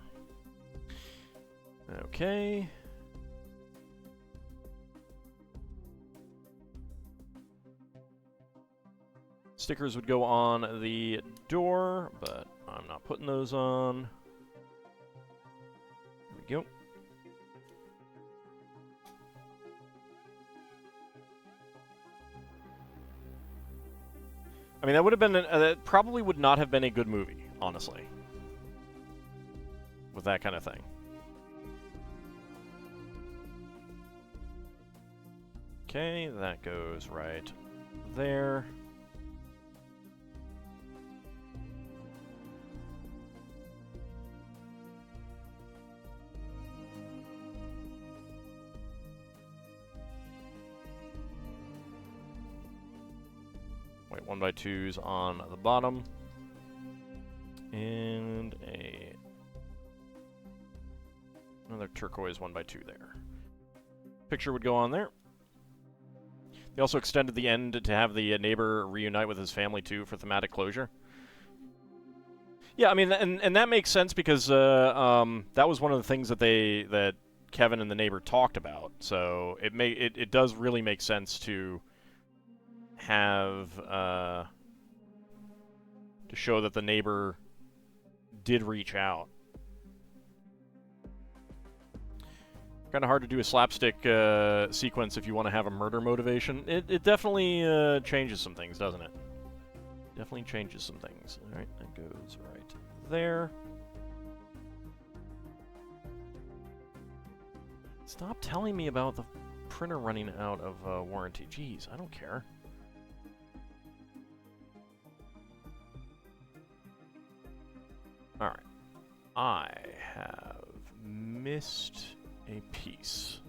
Okay. Stickers would go on the door, but I'm not putting those on. There we go. I mean, that would have been that probably would not have been a good movie, honestly, with that kind of thing. Okay, that goes right there. Wait, 1x2s on the bottom. And another turquoise 1x2 there. Picture would go on there. They also extended the end to have the neighbor reunite with his family too for thematic closure. Yeah, I mean, and that makes sense because that was one of the things that Kevin and the neighbor talked about. So it does really make sense to have to show that the neighbor did reach out. Kind of hard to do a slapstick sequence if you want to have a murder motivation. It definitely changes some things, doesn't it? Definitely changes some things. All right, that goes right there. Stop telling me about the printer running out of warranty. Jeez, I don't care. All right, I have missed a piece.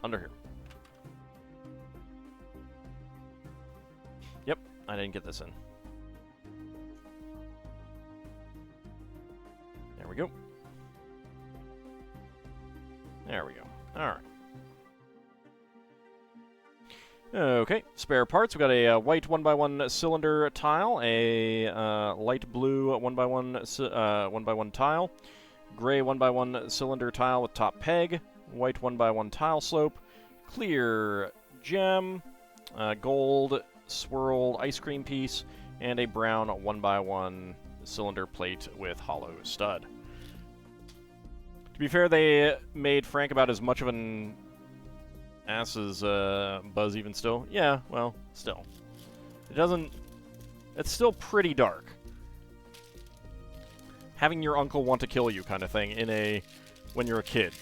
Under here. Yep, I didn't get this in. There we go. There we go. All right. Okay, spare parts. We've got a white 1x1 cylinder tile, a light blue 1x1 tile, gray 1x1 cylinder tile with top peg, white 1x1 tile slope, clear gem, gold swirled ice cream piece, and a brown 1x1 cylinder plate with hollow stud. To be fair, they made Frank about as much of an ass as Buzz even still. Yeah, well, still. It doesn't... It's still pretty dark. Having your uncle want to kill you kind of thing when you're a kid.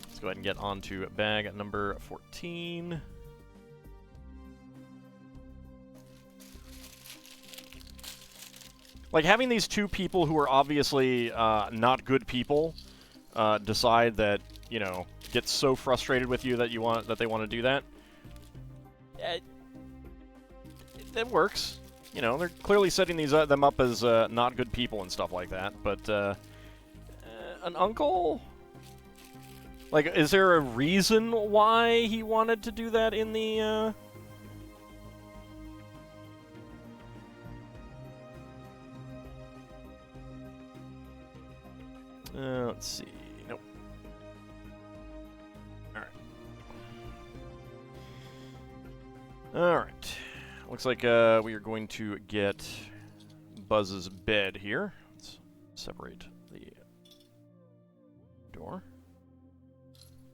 Let's go ahead and get on to bag number 14. Like, having these two people who are obviously not good people decide that, you know, get so frustrated with you that they want to do that. It works. You know, they're clearly setting them up as not good people and stuff like that. But an uncle, like, is there a reason why he wanted to do that in the? Let's see. Nope. Alright. Looks like we are going to get Buzz's bed here. Let's separate the door.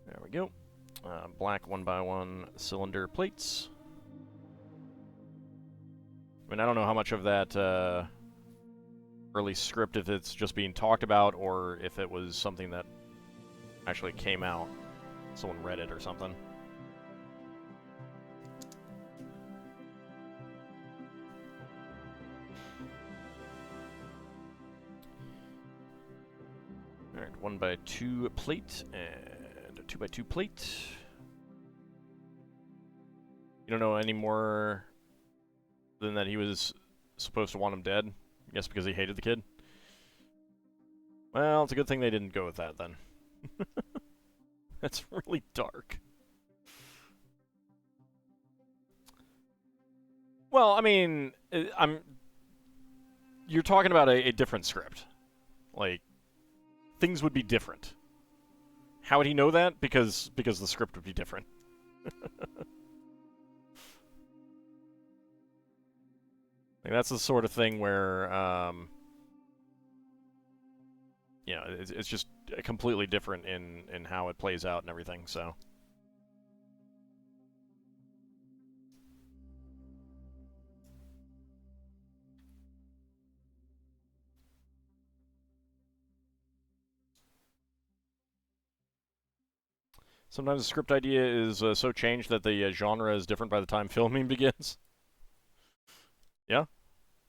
There we go. Black 1x1 cylinder plates. I mean, I don't know how much of that early script, if it's just being talked about, or if it was something that actually came out. Someone read it or something. Alright, 1x2 plate and a 2x2 plate. You don't know any more than that he was supposed to want him dead? I guess because he hated the kid? Well, it's a good thing they didn't go with that, then. That's really dark. Well, I mean, you're talking about a different script. Like, things would be different. How would he know that? Because the script would be different. Like, that's the sort of thing where, you know, it's just completely different in how it plays out and everything, so. Sometimes the script idea is so changed that the genre is different by the time filming begins. Yeah,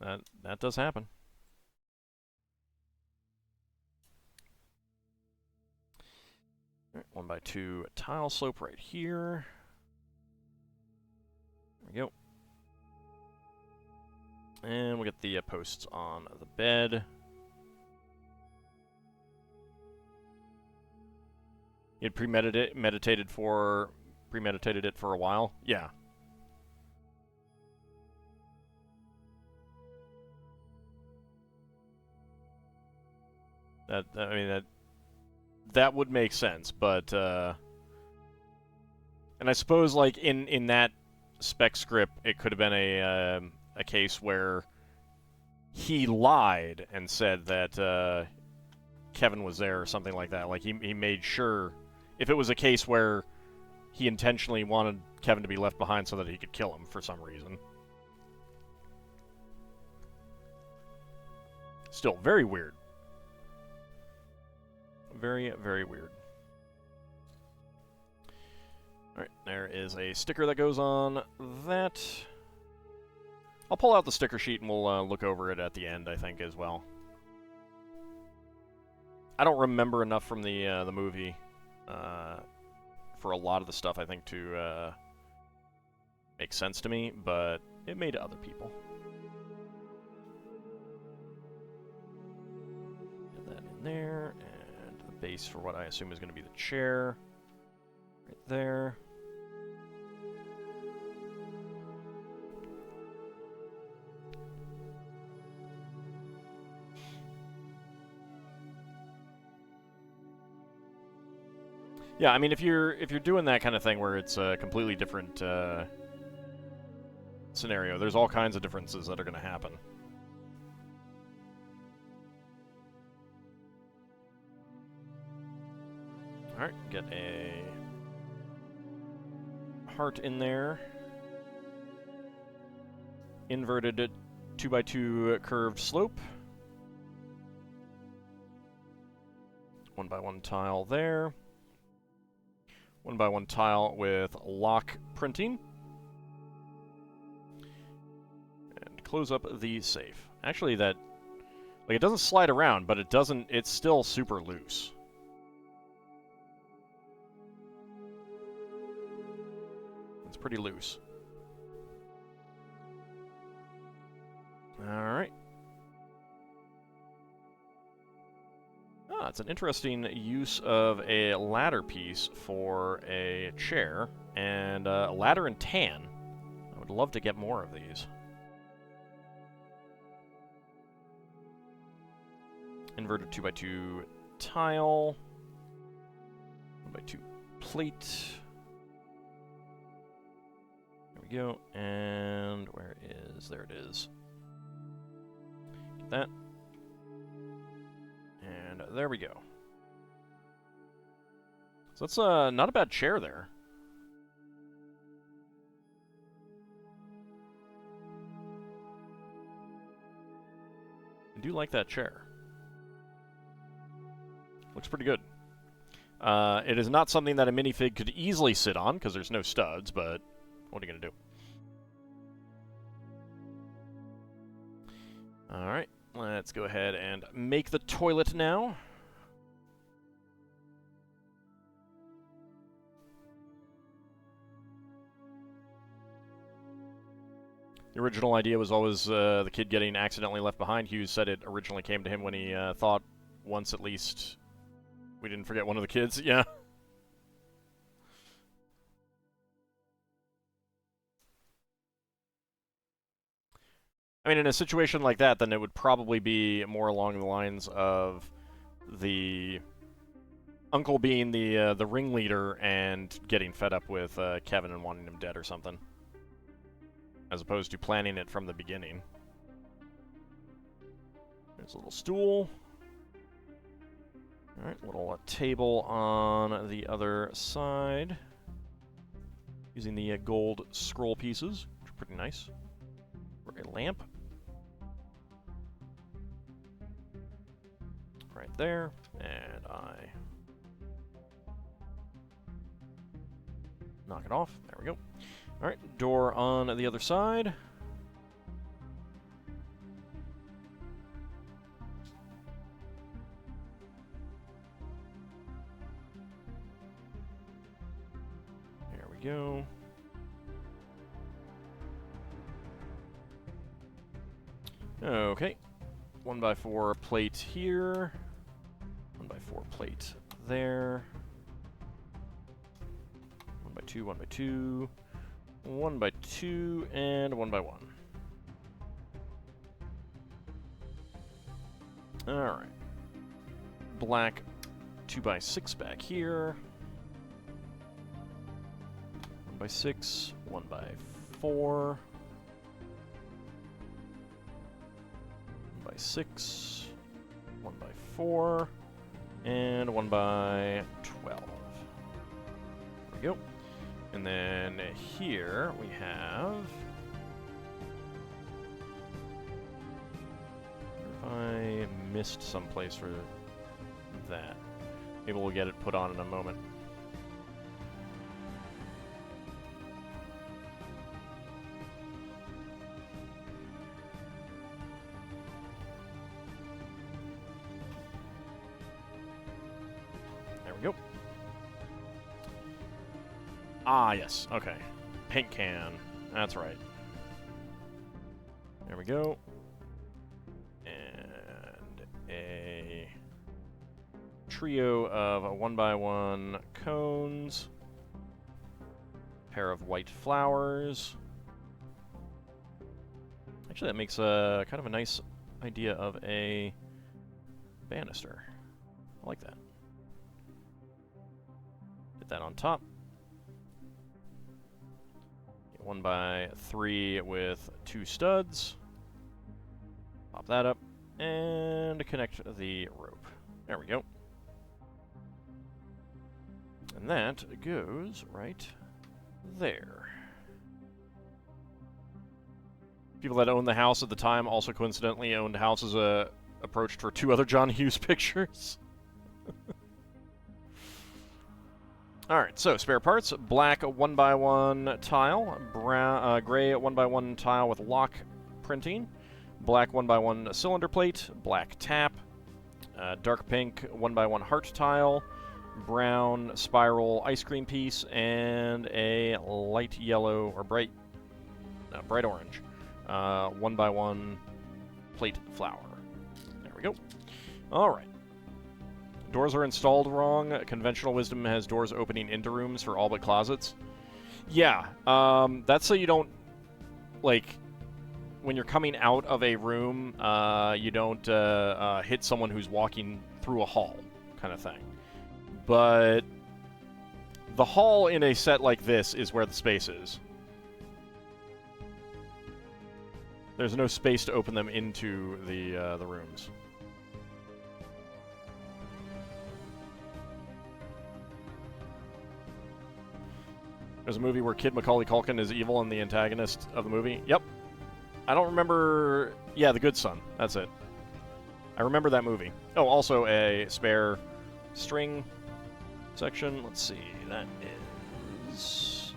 that does happen. All right, 1x2 tile slope right here. There we go. And we'll get the posts on the bed. You'd premeditated it for a while? Yeah. That would make sense, but and I suppose like in that spec script, it could have been a case where he lied and said that Kevin was there or something like that. Like he made sure, if it was a case where he intentionally wanted Kevin to be left behind so that he could kill him for some reason. Still very weird. Very, very weird. Alright, there is a sticker that goes on that. I'll pull out the sticker sheet and we'll look over it at the end, I think, as well. I don't remember enough from the movie for a lot of the stuff, I think, to make sense to me, but it made to other people. Get that in there, and the base for what I assume is going to be the chair. Right there. Yeah, I mean, if you're doing that kind of thing where it's a completely different scenario. There's all kinds of differences that are going to happen. Alright, get a heart in there. Inverted 2x2 curved slope. 1x1 tile there. 1x1 tile with lock printing. And close up the safe. Actually, that... like, it doesn't slide around, but it doesn't... it's still super loose. It's pretty loose. Alright. Ah, it's an interesting use of a ladder piece for a chair, and a ladder and tan. I would love to get more of these. Inverted 2x2 tile. 1x2 plate. There we go, and where is... there it is. Get that. And there we go. So that's not a bad chair there. I do like that chair. Looks pretty good. It is not something that a minifig could easily sit on, because there's no studs, but what are you going to do? Alright, let's go ahead and make the toilet now. The original idea was always the kid getting accidentally left behind. Hughes said it originally came to him when he thought once at least we didn't forget one of the kids. Yeah. I mean, in a situation like that, then it would probably be more along the lines of the uncle being the ringleader and getting fed up with Kevin and wanting him dead or something, as opposed to planning it from the beginning. There's a little stool. Alright, little table on the other side. Using the gold scroll pieces, which are pretty nice. For a lamp. Right there, and I knock it off. There we go. Alright, door on the other side. There we go. Okay. 1x4 plate here. 1x4 plate there. 1x2, 1x2. 1x2, and 1x1. Alright. Black 2x6 back here. 1x6, 1x4. 1x6, 1x4, and 1x12. There we go. And then here we have... if I missed someplace for that. Maybe we'll get it put on in a moment. There we go. Ah, yes. Okay. Paint can. That's right. There we go. And a trio of 1x1 cones. Pair of white flowers. Actually, that makes a kind of a nice idea of a banister. I like that. Get that on top. 1x3 with 2 studs. Pop that up and connect the rope. There we go. And that goes right there. People that owned the house at the time also coincidentally owned houses approached for 2 other John Hughes pictures. Alright, so spare parts. Black 1x1 tile. Brown, gray 1x1 tile with lock printing. Black 1x1 cylinder plate. Black tap. Dark pink 1x1 heart tile. Brown spiral ice cream piece. And a light yellow or bright orange 1x1 plate flower. There we go. Alright. Doors are installed wrong. Conventional wisdom has doors opening into rooms for all but closets. Yeah, that's so you don't, like, when you're coming out of a room, you don't hit someone who's walking through a hall, kind of thing. But the hall in a set like this is where the space is. There's no space to open them into the rooms. There's a movie where Kid Macaulay Culkin is evil and the antagonist of the movie. Yep. I don't remember... Yeah, The Good Son. That's it. I remember that movie. Oh, also a spare string section. Let's see. That is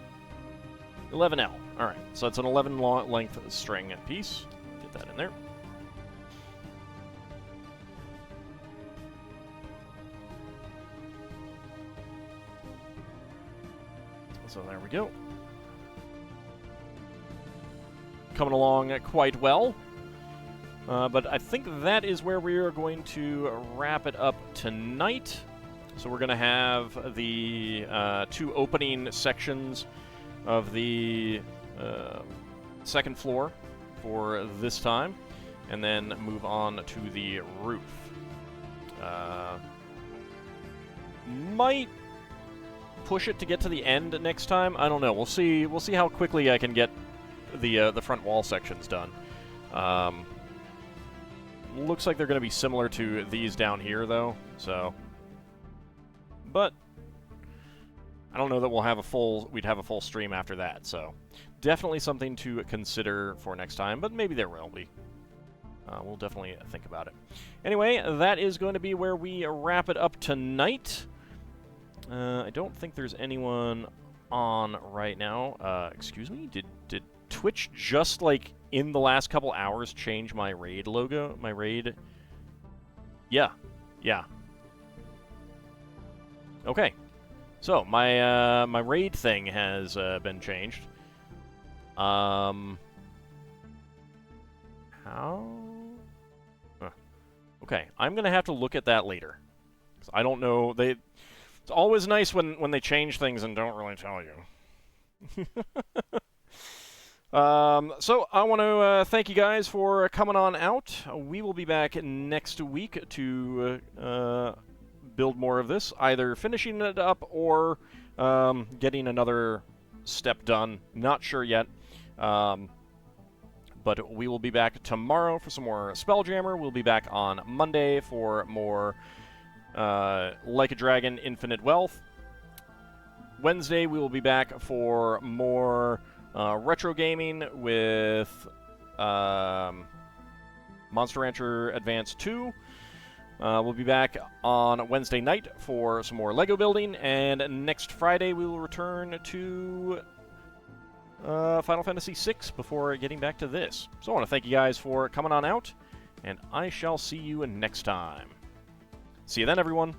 11L. Alright, so it's an 11 length string piece. Get that in there. So there we go. Coming along quite well. But I think that is where we are going to wrap it up tonight. So we're going to have the 2 opening sections of the second floor for this time, and then move on to the roof. Might push it to get to the end next time. I don't know. We'll see. We'll see how quickly I can get the front wall sections done. Looks like they're going to be similar to these down here, though. So, but I don't know that we'll have we'd have a full stream after that. So, definitely something to consider for next time. But maybe there will be. We'll definitely think about it. Anyway, that is going to be where we wrap it up tonight. I don't think there's anyone on right now. Excuse me? Did Twitch just, like, in the last couple hours change my raid logo? My raid? Yeah. Yeah. Okay. So, my raid thing has been changed. How? Okay, I'm going to have to look at that later. 'Cause I don't know. It's always nice when they change things and don't really tell you. So I want to thank you guys for coming on out. We will be back next week to build more of this, either finishing it up or getting another step done. Not sure yet. But we will be back tomorrow for some more Spelljammer. We'll be back on Monday for more Like a Dragon Infinite Wealth. Wednesday we will be back for more retro gaming with Monster Rancher Advance 2. We'll be back on Wednesday night for some more Lego building, and next Friday we will return to Final Fantasy VI before getting back to this. So I want to thank you guys for coming on out, and I shall see you next time. See you then, everyone.